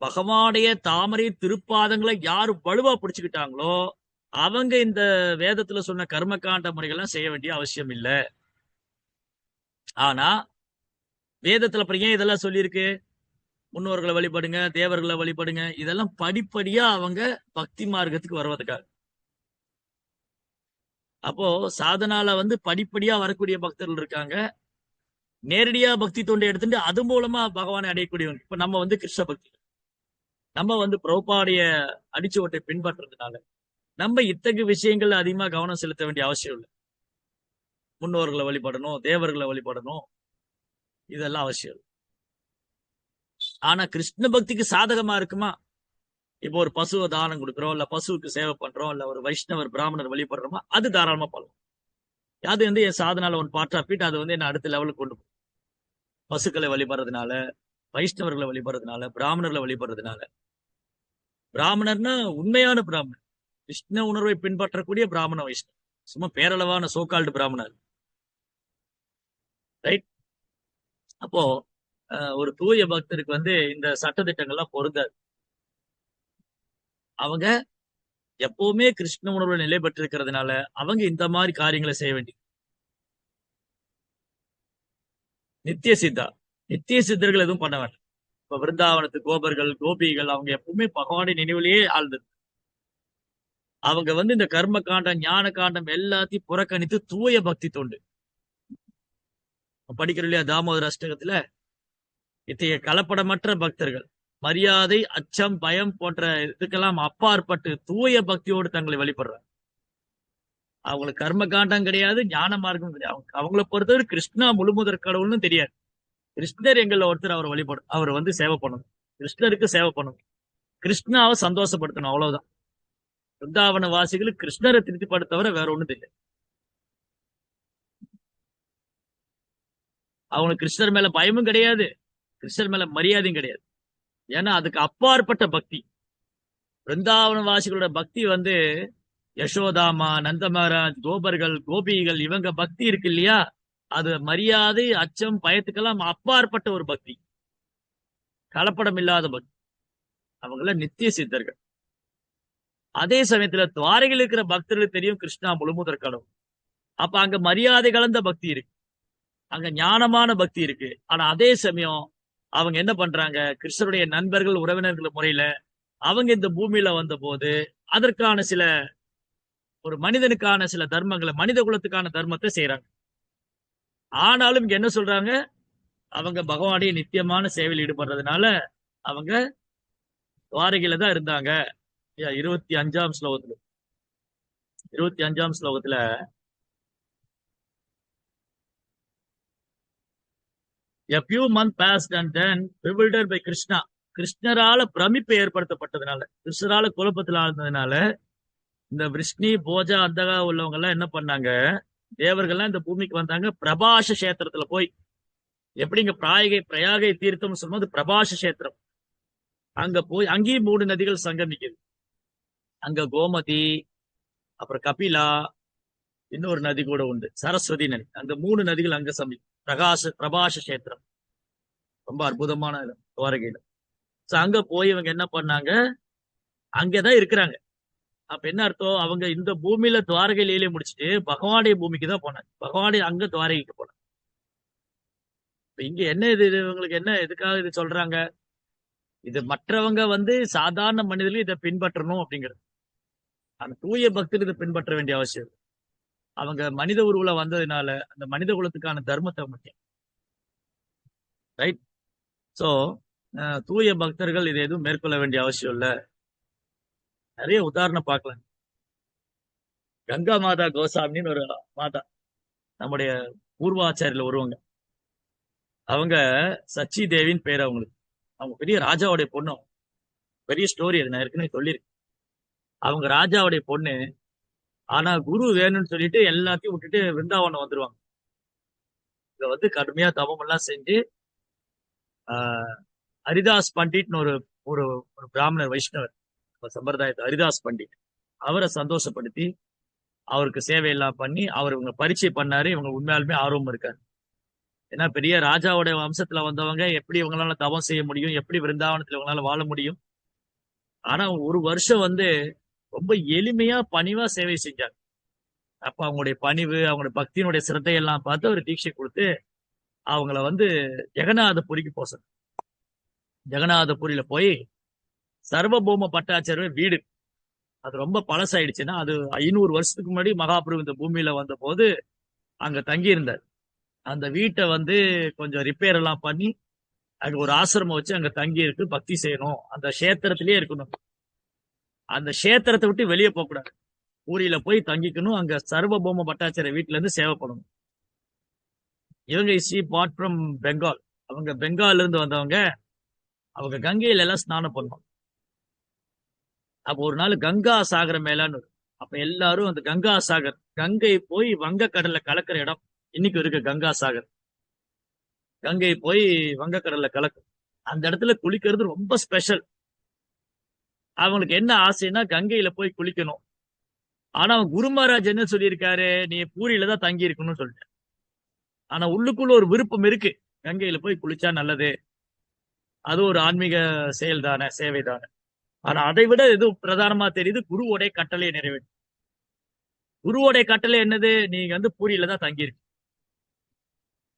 பகவானுடைய தாமரை திருப்பாதங்களை யாரு வலுவா பிடிச்சுக்கிட்டாங்களோ அவங்க இந்த வேதத்துல சொன்ன கர்மகாண்ட முறைகள்லாம் செய்ய வேண்டிய அவசியம் இல்லை. ஆனா வேதத்துல அப்புறம் ஏன் இதெல்லாம் சொல்லியிருக்கு, முன்னோர்களை வழிபடுங்க, தேவர்களை வழிபடுங்க, இதெல்லாம் படிப்படியா அவங்க பக்தி மார்க்கத்துக்கு வருவதற்காக. அப்போ சாதனால வந்து படிப்படியா வரக்கூடிய பக்தர்கள் இருக்காங்க, நேரடியா பக்தி தொண்டை எடுத்துட்டு அது மூலமா பகவானை அடையக்கூடியவங்க. இப்ப நம்ம வந்து கிருஷ்ண பக்தி, நம்ம வந்து பிரபுபாடைய அடிச்சுவட்டை பின்பற்றுறதுனால நம்ம இத்தகைய விஷயங்கள்ல அதிகமா கவனம் செலுத்த வேண்டிய அவசியம் இல்லை. முன்னோர்களை வழிபடணும், தேவர்களை வழிபடணும், இதெல்லாம் அவசியம். ஆனா கிருஷ்ண பக்திக்கு சாதகமா இருக்குமா? இப்போ ஒரு பசுவை தானம் கொடுக்குறோம், இல்ல பசுவுக்கு சேவை பண்றோம், இல்ல ஒரு வைஷ்ணவர் பிராமணர் வழிபடுறோமா, அது தாராளமா பண்ணலாம். அது வந்து என் சாதனால ஒன் பார்ட் ஆஃப் இட், அது வந்து என்ன அடுத்த லெவலுக்கு கொண்டு போகும். பசுக்களை வழிபடுறதுனால, வைஷ்ணவர்களை வழிபடுறதுனால, பிராமணர்களை வழிபடுறதுனால. பிராமணர்னா உண்மையான பிராமணர், கிருஷ்ண உணர்வை பின்பற்றக்கூடிய பிராமண வைஷ்ணவ், சும்மா பேரளவான சோகால்டு பிராமணர், ரைட்? அப்போ ஒரு தூய பக்தருக்கு வந்து இந்த சட்டதிட்டங்கள்லாம் பொருந்தாது. அவங்க எப்பவுமே கிருஷ்ண உணர்வுல நிலை பெற்றிருக்கிறதுனால அவங்க இந்த மாதிரி காரியங்களை செய்ய வேண்டியது. நித்திய சித்தா, நித்திய சித்தர்கள் எதுவும் பண்ண வேண்டாம். இப்ப விருந்தாவனத்து கோபர்கள், கோபிகள் அவங்க எப்பவுமே பகவானுடைய நினைவிலேயே ஆழ்ந்தது. அவங்க வந்து இந்த கர்ம காண்டம், ஞான காண்டம் எல்லாத்தையும் புறக்கணித்து தூய பக்தி தொண்டு படிக்கிறோம் இல்லையா? தாமோதர அஷ்டகத்துல இத்தகைய கலப்படமற்ற பக்தர்கள் மரியாதை, அச்சம், பயம் போன்ற இதுக்கெல்லாம் அப்பாற்பட்டு தூய பக்தியோடு தங்களை வழிபடுறாங்க. அவங்களுக்கு கர்ம காண்டம் கிடையாது, ஞான மார்க்கம் கிடையாது. அவங்கள பொறுத்தவரை கிருஷ்ணா முழுமுதற் கடவுள்னு தெரியாது. கிருஷ்ணர் எங்களை ஒருத்தர் அவர் வழிபடும், அவர் வந்து சேவை பண்ணணும், கிருஷ்ணருக்கு சேவை பண்ணணும், கிருஷ்ணாவை சந்தோஷப்படுத்தணும், அவ்வளவுதான். பிருந்தாவன வாசிகளுக்கு கிருஷ்ணரை திருப்திப்படுத்தவரை வேற ஒண்ணும் தெரியாது. அவங்களுக்கு கிருஷ்ணர் மேல பயமும் கிடையாது, கிருஷ்ணர் மேல மரியாதையும் கிடையாது. ஏன்னா அதுக்கு அப்பாற்பட்ட பக்தி. பிருந்தாவன வாசிகளோட பக்தி வந்து யசோதாமா, நந்த மகாராஜ், கோபர்கள், கோபிகள் இவங்க பக்தி இருக்கு இல்லையா? அது மரியாதை, அச்சம், பயத்துக்கெல்லாம் அப்பாற்பட்ட ஒரு பக்தி, கலப்படம் இல்லாத பக்தி. அவங்கள நித்திய சித்தர்கள். அதே சமயத்துல துவாரையில் இருக்கிற பக்தர்களுக்கு தெரியும் கிருஷ்ணா முழுமுதற் கடவுள். அப்ப அங்க மரியாதை கலந்த பக்தி இருக்கு, அங்க ஞானமான பக்தி இருக்கு. ஆனா அதே சமயம் அவங்க என்ன பண்றாங்க? கிருஷ்ணருடைய நண்பர்கள், உறவினர்கள் முறையில அவங்க இந்த பூமியில வந்த போது அதற்கான சில ஒரு மனிதனுக்கான சில தர்மங்களை, மனித குலத்துக்கான தர்மத்தை செய்யறாங்க. ஆனாலும் இங்க என்ன சொல்றாங்க? அவங்க பகவானுடைய நித்தியமான சேவையில் ஈடுபடுறதுனால அவங்க துவாரகையில தான் இருந்தாங்க. 25ஆம் ஸ்லோகத்துல 25ஆம் ஸ்லோகத்துல a few months passed and then bewildered by Krishna, கிருஷ்ணரால பிரமிப்பு ஏற்படுத்தப்பட்டதுனால, கிருஷ்ணரால குழப்பத்தில் ஆழ்ந்ததுனால இந்த விஷ்ணி, போஜா, அந்தகா உள்ளவங்க எல்லாம் என்ன பண்ணாங்க? தேவர்கள்லாம் இந்த பூமிக்கு வந்தாங்க. பிரபாஷ கஷேத்திரத்துல போய், எப்படிங்க பிரயாகை தீர்த்தம் சொல்லும்போது பிரபாஷ கஷேத்திரம், அங்க போய் அங்கேயும் 3 நதிகள் சங்கமிக்குது. அங்க கோமதி, அப்புறம் கபிலா, இன்னொரு நதி கூட உண்டு, சரஸ்வதி நதி. அங்க 3 நதிகள் அங்க பிரபாஷ கஷேத்திரம் ரொம்ப அற்புதமான இடம் துவாரகையில. அங்க போய் இவங்க என்ன பண்ணாங்க? அங்கதான் இருக்கிறாங்க. அப்ப என்ன அர்த்தம்? அவங்க இந்த பூமியில துவாரகை லீலையை முடிச்சுட்டு பகவானுடைய பூமிக்கு தான் போனாங்க. பகவானுடைய அங்க துவாரகைக்கு போனாங்க. இங்க என்ன இது? இவங்களுக்கு என்ன, எதுக்காக இது சொல்றாங்க? இது மற்றவங்க வந்து சாதாரண மனிதர்கள் இதை பின்பற்றணும் அப்படிங்கிறது. அந்த தூய பக்தர் இதை பின்பற்ற வேண்டிய அவசியம். அவங்க மனித உருவுல வந்ததுனால அந்த மனித குலத்துக்கான தர்மத்தை முக்கியம். ரைட்? சோ தூய பக்தர்கள் இதை எதுவும் மேற்கொள்ள வேண்டிய அவசியம் இல்ல. நிறைய உதாரணம் பார்க்கலாம். கங்கா மாதா கோசாமின்னு ஒரு மாதா, நம்முடைய பூர்வாச்சாரியில வருவாங்க. அவங்க சச்சி தேவின்னு பேர் அவங்களுக்கு. அவங்க பெரிய ராஜாவுடைய பொண்ணு. பெரிய ஸ்டோரி அது, நான் ஏற்கனவே சொல்லியிருக்கேன். அவங்க ராஜாவுடைய பொண்ணு. ஆனா குரு வேணும்னு சொல்லிட்டு எல்லாத்தையும் விட்டுட்டு விருந்தாவனம் வந்துருவாங்க. இத வந்து கடுமையா தவம் எல்லாம் செஞ்சு ஹரிதாஸ் பண்டிட்னு ஒரு ஒரு ஒரு பிராமணர், வைஷ்ணவர் சம்பிரதாயத்தை, ஹரிதாஸ் பண்டிட், அவரை சந்தோஷப்படுத்தி அவருக்கு சேவையெல்லாம் பண்ணி அவர் இவங்க பரீட்சை பண்ணாரு. இவங்க உண்மையாலுமே ஆர்வம் இருக்காரு. ஏன்னா பெரிய ராஜாவுடைய வம்சத்துல வந்தவங்க எப்படி இவங்களால தவம் செய்ய முடியும்? எப்படி விருந்தாவனத்துல இவங்களால வாழ முடியும்? ஆனா 1 வருஷம் வந்து ரொம்ப எளிமையா பணிவா சேவை செஞ்சாங்க. அப்ப அவங்களுடைய பணிவு, அவங்களுடைய பக்தியினுடைய சிரத்தையெல்லாம் பார்த்து அவர் தீட்சை கொடுத்து அவங்கள வந்து ஜெகநாதபுரிக்கு போக சொன்னார். ஜெகநாதபுரியில போய் சர்வபௌம பட்டாச்சாரியர் வீடு, அது ரொம்ப பழசாயிடுச்சுன்னா, அது 500 வருஷத்துக்கு முன்னாடி மகாபிரபு இந்த பூமியில வந்த போது அங்க தங்கி இருந்தார். அந்த வீட்டை வந்து கொஞ்சம் ரிப்பேர் எல்லாம் பண்ணி அங்க ஒரு ஆசிரமம் வச்சு அங்க தங்கி இருக்கு, பக்தி செய்யணும், அந்த கஷேத்திரத்திலேயே இருக்கணும், அந்த கஷேத்திரத்தை விட்டு வெளியே போக கூடாது, பூரியில போய் தங்கிக்கணும், அங்க சர்வபௌம பட்டாச்சாரிய வீட்டுல இருந்து சேவை பண்ணணும். இவங்க சி பாட் ஃப்ரம் பெங்கால், அவங்க பெங்கால்ல இருந்து வந்தவங்க. அவங்க கங்கையில எல்லாம் ஸ்நானம் பண்ணுவாங்க. அப்போ ஒரு நாள் கங்கா சாகரம் மேலான்னு, அப்ப எல்லாரும் அந்த கங்கா சாகர், கங்கை போய் வங்கக்கடல்ல கலக்கிற இடம் இன்னைக்கு இருக்கு கங்கா சாகர். கங்கை போய் வங்கக்கடல்ல கலக்கும். அந்த இடத்துல குளிக்கிறது ரொம்ப ஸ்பெஷல். அவங்களுக்கு என்ன ஆசைன்னா கங்கையில போய் குளிக்கணும். ஆனா அவன் குரு மகாராஜ் என்ன சொல்லியிருக்காரு? நீ பூரியில தான் தங்கி இருக்கணும்னு சொல்லிட்டு. ஆனா உள்ளுக்குள்ள ஒரு விருப்பம் இருக்கு, கங்கையில போய் குளிச்சா நல்லது. அது ஒரு ஆன்மீக செயல் தானே, சேவை தானே. ஆனா அதை விட எது பிரதானமா தெரியுது, குருவோடைய கட்டளையை நிறைவேற்று. குருவோடைய கட்டளை என்னது? நீங்க வந்து பூரியில தான் தங்கியிருக்கு.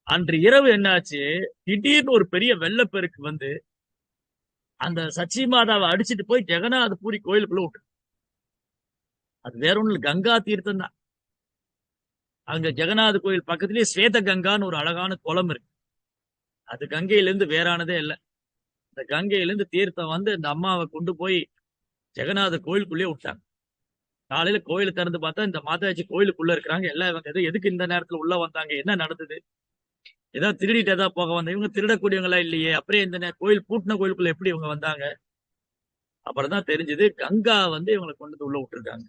அன்று இரவு என்னாச்சு, திடீர்னு ஒரு பெரிய வெள்ளப்பெருக்கு வந்து அந்த சச்சி மாதாவை அடிச்சிட்டு போய் ஜெகநாத பூரி கோயிலுக்குள்ள விட்டு. அது வேற ஒண்ணும் இல்ல, கங்கா தீர்த்தம் தான். அங்க ஜெகநாத கோயில் பக்கத்திலேயே ஸ்வேத கங்கான்னு ஒரு அழகான குளம் இருக்கு. அது கங்கையிலிருந்து வேறானதே இல்ல. இந்த கங்கையிலிருந்து தீர்த்தம் வந்து இந்த அம்மாவை கொண்டு போய் ஜெகநாத கோயிலுக்குள்ளேயே விட்டாங்க. காலையில கோயிலை திறந்து பார்த்தா இந்த மாதாஜி கோயிலுக்குள்ள இருக்கிறாங்க. எல்லாம் இவங்க எதுக்கு இந்த நேரத்துல உள்ள வந்தாங்க, என்ன நடந்தது, ஏதாவது திருடிட்டு ஏதாவது போக வந்தாங்க, இவங்க திருடக்கூடியவங்களா இல்லையே, அப்படியே இந்த கோயில் பூட்டின கோயிலுக்குள்ள எப்படி இவங்க வந்தாங்க? அப்புறம் தான் தெரிஞ்சது, கங்கா வந்து இவங்களை கொண்டு வந்து உள்ள விட்டுருக்காங்க.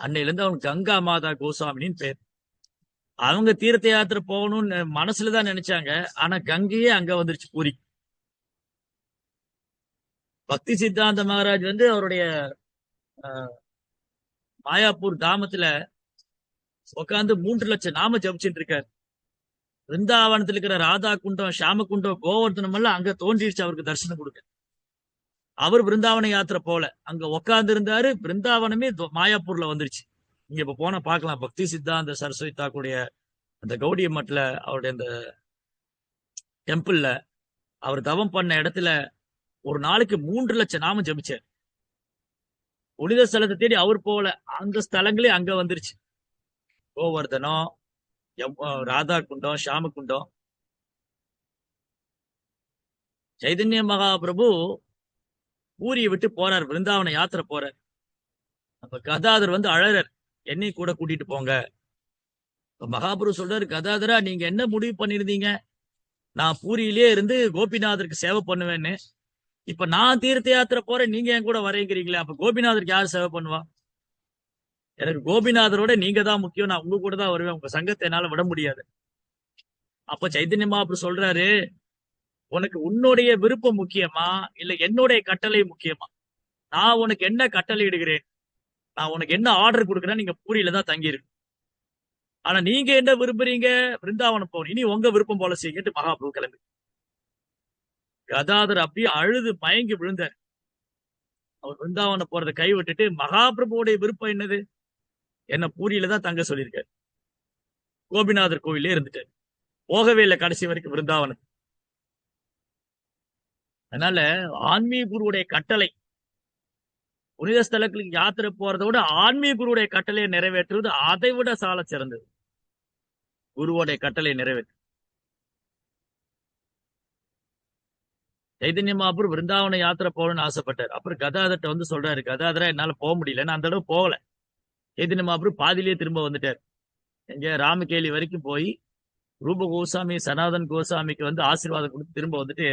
அன்னையில இருந்து அவங்க கங்கா மாதா கோசாமின்னு பேர். அவங்க தீர்த்த யாத்திரை போகணும்னு மனசுலதான் நினைச்சாங்க. ஆனா கங்கையே அங்க வந்துருச்சு பூரி. பக்தி சித்தாந்த மகாராஜ் வந்து அவருடைய மாயாப்பூர் தாமத்துல உட்காந்து 3 லட்சம் நாம ஜபிச்சுட்டு இருக்காரு. பிருந்தாவனத்துல இருக்கிற ராதா குண்டம், ஷாம குண்டம், கோவர்தனம் எல்லாம் அங்க தோன்றிடுச்சு அவருக்கு தரிசனம் கொடுக்க. அவர் பிருந்தாவன யாத்திரை போல அங்க உட்கார்ந்து இருந்தாரு. பிருந்தாவனமே மாயாப்பூர்ல வந்துருச்சு. நீங்க இப்ப போனா பார்க்கலாம், பக்தி சித்தாந்த சரஸ்வதி தாக்குடைய அந்த கௌடிய மட்ல அவருடைய அந்த டெம்பிள்ல அவர் தவம் பண்ண இடத்துல ஒரு நாளைக்கு 3 லட்சம் நாமம் ஜபிச்சார். புனித ஸ்தலத்தை தேடி அவர் போல, அந்த ஸ்தலங்களே அங்க வந்துருச்சு. கோவர்தனம், ராதா குண்டம், ஷாம குண்டம். சைதன்ய மகாபிரபு பூரியை விட்டு போறார், பிருந்தாவன யாத்திரை போறார். அப்ப கதாதர் வந்து அழறர், என்னை கூட கூட்டிட்டு போங்க. மகாபிரபு சொல்றாரு, கதாதரா நீங்க என்ன முடிவு பண்ணிருந்தீங்க? நான் பூரியிலே இருந்து கோபிநாதருக்கு சேவை பண்ணுவேன்னு. இப்ப நான் தீர்த்த யாத்திரை போறேன், நீங்க என் கூட வரேங்கிறீங்களே, அப்ப கோபிநாதருக்கு யார் சேவை பண்ணுவா? எனக்கு கோபிநாதரோட நீங்க தான் முக்கியம், நான் உங்க கூட தான் வருவேன், உங்க சங்கத்தை என்னால விட முடியாது. அப்ப சைதன்ய மகாபிரபு சொல்றாரு, உனக்கு உன்னுடைய விருப்பம் முக்கியமா இல்ல என்னுடைய கட்டளை முக்கியமா? நான் உனக்கு என்ன கட்டளை இடுகிறேன், நான் உனக்கு என்ன ஆர்டர் கொடுக்குறேன், நீங்க பூரியில தான் தங்கி இருக்கு. ஆனா நீங்க என்ன விரும்புறீங்க? பிருந்தாவனம் போகணும், இனி உங்க விருப்பம் போல செய்யிட்டு மகாபிரபு கிளம்பி. கதாதர் அப்படியே அழுது மயங்கி விழுந்தார். அவர் பிருந்தாவனம் போறதை கை விட்டுட்டு, மகாபிரபுடைய விருப்பம் என்னது? என்ன பூரியில தான் தங்க சொல்லியிருக்காரு. கோபிநாதர் கோவிலே இருந்துட்டார், போகவே இல்லை கடைசி வரைக்கும் பிருந்தாவனம். அதனால ஆன்மீக குருவுடைய கட்டளை, புனித ஸ்தலங்களுக்கு யாத்திரை போறதை விட ஆன்மீக குருவுடைய கட்டளையை நிறைவேற்றுவது அதை விட சால சிறந்தது. குருவோடைய கட்டளை நிறைவேற்று. சைதன்ய மகாபுரு பிருந்தாவன யாத்திரை போகணும்னு ஆசைப்பட்டார். அப்புறம் கதாதர்ட்ட வந்து சொல்றாரு, கதாதரா என்னால போக முடியல, நான் அந்த தடவை போகல. சைதன்ய மகாபுரு பாதியிலேயே திரும்ப வந்துட்டார். எங்க ராமகேலி வரைக்கும் போய் ரூப கோசாமி, சனாதன் கோசாமிக்கு வந்து ஆசீர்வாதம் கொடுத்து திரும்ப வந்துட்டு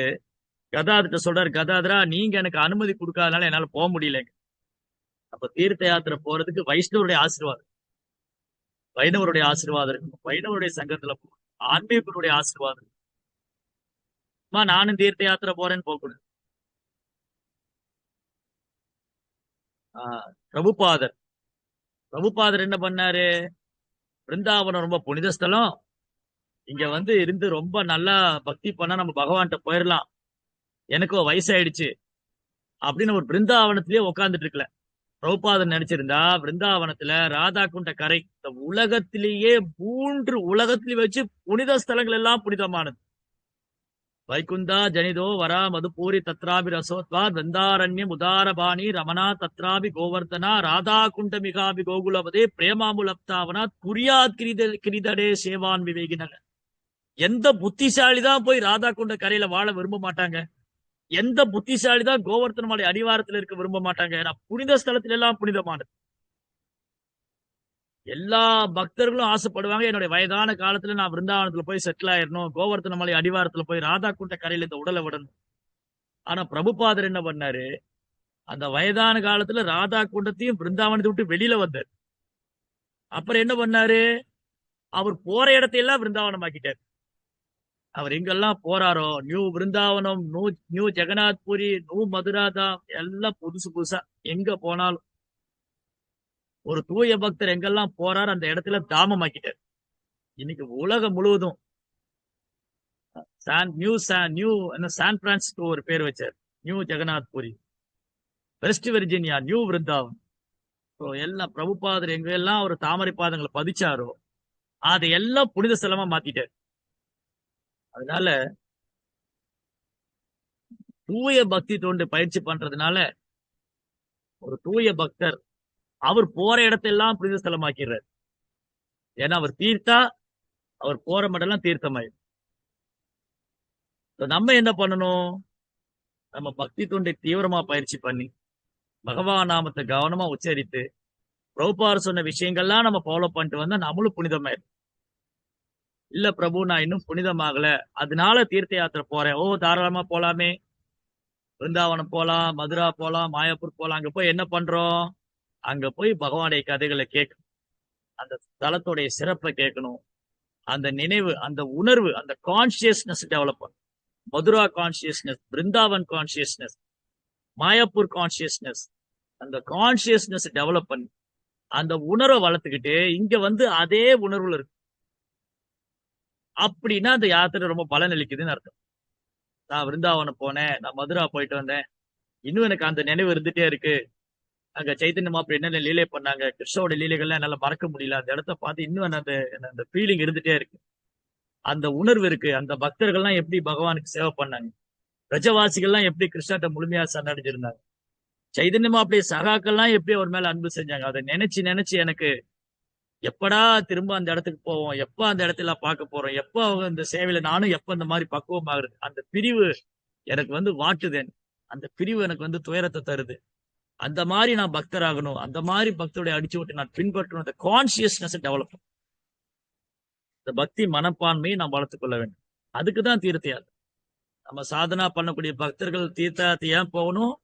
கதாதர்ட்ட சொல்றாரு, கதாதரா நீங்க எனக்கு அனுமதி கொடுக்காதனால என்னால போக முடியல. அப்ப தீர்த்த யாத்திரை போறதுக்கு வைஷ்ணவருடைய ஆசீர்வாதம், வைணவருடைய ஆசீர்வாதம் இருக்கும். வைணவருடைய சங்கத்துல ஆன்மீகருடைய ஆசீர்வாதம். நானும் தீர்த்த யாத்திரை போறேன்னு போகக்கூடாது. பிரபுபாதர் பிரபுபாதர் என்ன பண்ணாரு? பிருந்தாவனம் ரொம்ப புனித ஸ்தலம், இங்க வந்து இருந்து ரொம்ப நல்லா பக்தி பண்ணா நம்ம பகவான்கிட்ட போயிடலாம், எனக்கும் வயசாயிடுச்சு அப்படின்னு ஒரு பிருந்தாவனத்திலேயே உட்கார்ந்துட்டு இருக்கல. பிரபுபாதர் நினைச்சிருந்தா பிருந்தாவனத்துல ராதா குண்ட கரை, இந்த உலகத்திலேயே 3 உலகத்திலேயே வச்சு புனித ஸ்தலங்கள் எல்லாம் புனிதமானது. வைகுந்தா ஜனிதோ வரா மதுபூரி தத்ராபி ரசோத்வா பிருந்தாரண்யம் உதாரபாணி ரமணா தத்ராபி கோவர்தனா ராதா குண்ட மிகாபி கோகுலபதே பிரேமாமுலப்தாவனா குறியாத் கிரிதடே சேவான் விவேகினக. எந்த புத்திசாலிதான் போய் ராதா குண்ட கரையில வாழ விரும்ப மாட்டாங்க? எந்த புத்திசாலிதான் கோவர்த்தன மலை அடிவாரத்தில் இருக்க விரும்ப மாட்டாங்க? ஏன்னா புனித ஸ்தலத்துல எல்லாம் புனிதமானது. எல்லா பக்தர்களும் ஆசைப்படுவாங்க, என்னுடைய வயதான காலத்துல நான் பிருந்தாவனத்துல போய் செட்டில் ஆயிடணும், கோவர்த்தன மலை அடிவாரத்துல போய் ராதா குண்ட கரையில இந்த உடலை விடணும். ஆனா பிரபுபாதர் என்ன பண்ணாரு? அந்த வயதான காலத்துல ராதா குண்டத்தையும் பிருந்தாவனத்தை விட்டு வெளியில வந்தார். அப்புறம் என்ன பண்ணாரு? அவர் போற இடத்தையெல்லாம் பிருந்தாவனம் ஆக்கிட்டார். அவர் எங்கெல்லாம் போறாரோ, நியூ பிருந்தாவனம், நியூ ஜெகநாத் புரி, நியூ மதுராதாம், எல்லாம் புதுசு புதுசா எங்க போனாலும் ஒரு தூய பக்தர் எங்கெல்லாம் போறார் அந்த இடத்துல தாமமாக்கிட்டார். இன்னைக்கு உலகம் முழுவதும் சான் பிரான்சிஸ்கோ ஒரு பேர் வச்சார். New Jagannath Puri. West Virginia New Vrindavan. So எல்லாம் பிரபுபாதர் எங்க எல்லாம் ஒரு தாமரை பாதங்களை பதிச்சாரோ அதை எல்லாம் புனித ஸ்தலமா மாத்திட்டார். அதனால தூய பக்தி தொண்டு பயிற்சி பண்றதுனால ஒரு தூய பக்தர் அவர் போற இடத்தெல்லாம் புனித ஸ்தலமாக்கிறார். ஏன்னா அவர் தீர்த்தா அவர் போற மட்டும் தீர்த்தமாயிடும். நம்ம என்ன பண்ணணும்? நம்ம பக்தி தொண்டை தீவிரமா பயிற்சி பண்ணி பகவான் நாமத்தை கவனமா உச்சரித்து பிரபுபாதர் சொன்ன விஷயங்கள்லாம் நம்ம ஃபாலோ பண்ணிட்டு வந்தா நம்மளும் புனிதமாயிடும். இல்ல பிரபு நான் இன்னும் புனிதமாகல, அதனால தீர்த்த யாத்திரை போறேன். ஓ தாராளமா போலாமே, பிருந்தாவனம் போலாம், மதுரா போலாம், மாயாப்பூர் போலாம். அங்க போய் என்ன பண்றோம்? அங்க போய் பகவானுடைய கதைகளை கேட்கணும், அந்த தலத்துடைய சிறப்பை கேட்கணும், அந்த நினைவு, அந்த உணர்வு, அந்த கான்சியஸ்னஸ் டெவலப் பண்ணும். Mathura consciousness, Vrindavan consciousness, Mayapur consciousness, அந்த கான்சியஸ்னஸ் டெவலப் பண்ணி அந்த உணர்வை வளர்த்துக்கிட்டு இங்க வந்து அதே உணர்வுல இருக்கு. அப்படின்னா அந்த யாத்திரை ரொம்ப பலன் அளிக்குதுன்னு அர்த்தம். நான் விருந்தாவனம் போனேன், நான் மதுரா போயிட்டு வந்தேன், இன்னும் எனக்கு அந்த நினைவு இருந்துட்டே இருக்கு. அங்க சைத்தன்ய மாப்பிள்ளை என்னென்ன லீலை பண்ணாங்க, கிருஷ்ணோட லீலைகள்லாம் என்னால மறக்க முடியல. அந்த இடத்த பார்த்து இன்னும் அந்த ஃபீலிங் இருந்துட்டே இருக்கு, அந்த உணர்வு இருக்கு. அந்த பக்தர்கள்லாம் எப்படி பகவானுக்கு சேவை பண்ணாங்க, பிரஜவாசிகள்லாம் எப்படி கிருஷ்ணாட்ட முழுமையா சரணடைஞ்சிருந்தாங்க, சைதன்ய மாப்பிள்ளை சகாக்கள்லாம் எப்படி அவர் மேல அன்பு செஞ்சாங்க. அதை நினைச்சு நினைச்சு எனக்கு எப்படா திரும்ப அந்த இடத்துக்கு போவோம், எப்ப அந்த இடத்துல பார்க்க போறோம், எப்ப அவங்க இந்த சேவையில நானும் எப்ப இந்த மாதிரி பக்குவம் ஆகுறது, அந்த பிரிவு எனக்கு வந்து வாட்டுதேன், அந்த பிரிவு எனக்கு வந்து துயரத்தை தருது. அந்த மாதிரி நான் பக்தர் ஆகணும், அந்த மாதிரி பக்தருடைய அடிச்சு விட்டு நான் பின்பற்றணும். அந்த கான்சியஸ்னஸ் டெவலப், இந்த பக்தி மனப்பான்மையை நாம் வளர்த்துக் கொள்ள வேண்டும். அதுக்குதான் தீர்த்த யாத்திரை. நம்ம சாதனா பண்ணக்கூடிய பக்தர்கள் தீர்த்த யாத்திரை ஏன் போகணும்?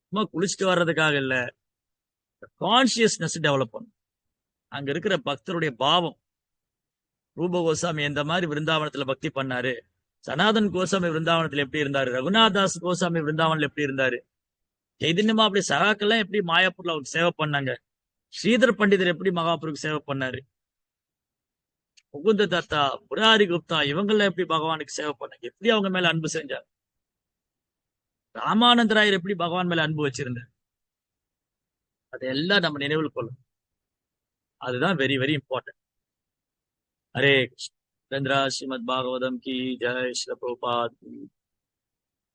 சும்மா குளிச்சுட்டு வர்றதுக்காக இல்ல, கான்சியஸ்னஸ் டெவலப் பண்ணும். அங்க இருக்கிற பக்தருடைய பாவம், ரூப கோசாமி எந்த மாதிரி விருந்தாவனத்துல பக்தி பண்ணாரு, சனாதன் கோசாமி விருந்தாவனத்துல எப்படி இருந்தாரு, ரகுநாதாஸ் கோசாமி விருந்தாவனத்துல எப்படி இருந்தாரு, சைதன்யமா அப்படி சகாக்கெல்லாம் எப்படி மாயாப்பூர்ல அவருக்கு சேவை பண்ணாங்க, ஸ்ரீதர் பண்டிதர் எப்படி மகாபுருக்கு சேவை பண்ணாரு, முகுந்த தத்தா, முராரி குப்தா இவங்கெல்லாம் எப்படி பகவானுக்கு சேவை பண்ணாங்க, எப்படி அவங்க மேல அன்பு செஞ்சாங்க, ராமானந்தராயர் எப்படி பகவான் மேல அன்பு வச்சிருந்தார், அதெல்லாம் நம்ம நினைவில் கொள்ளும். அதுதான் வெரி வெரி இம்பார்ட்டன்ட். हरे कृष्ण। चंद्रा श्रीमद भागवतम की जय। श्री प्रभुपाद की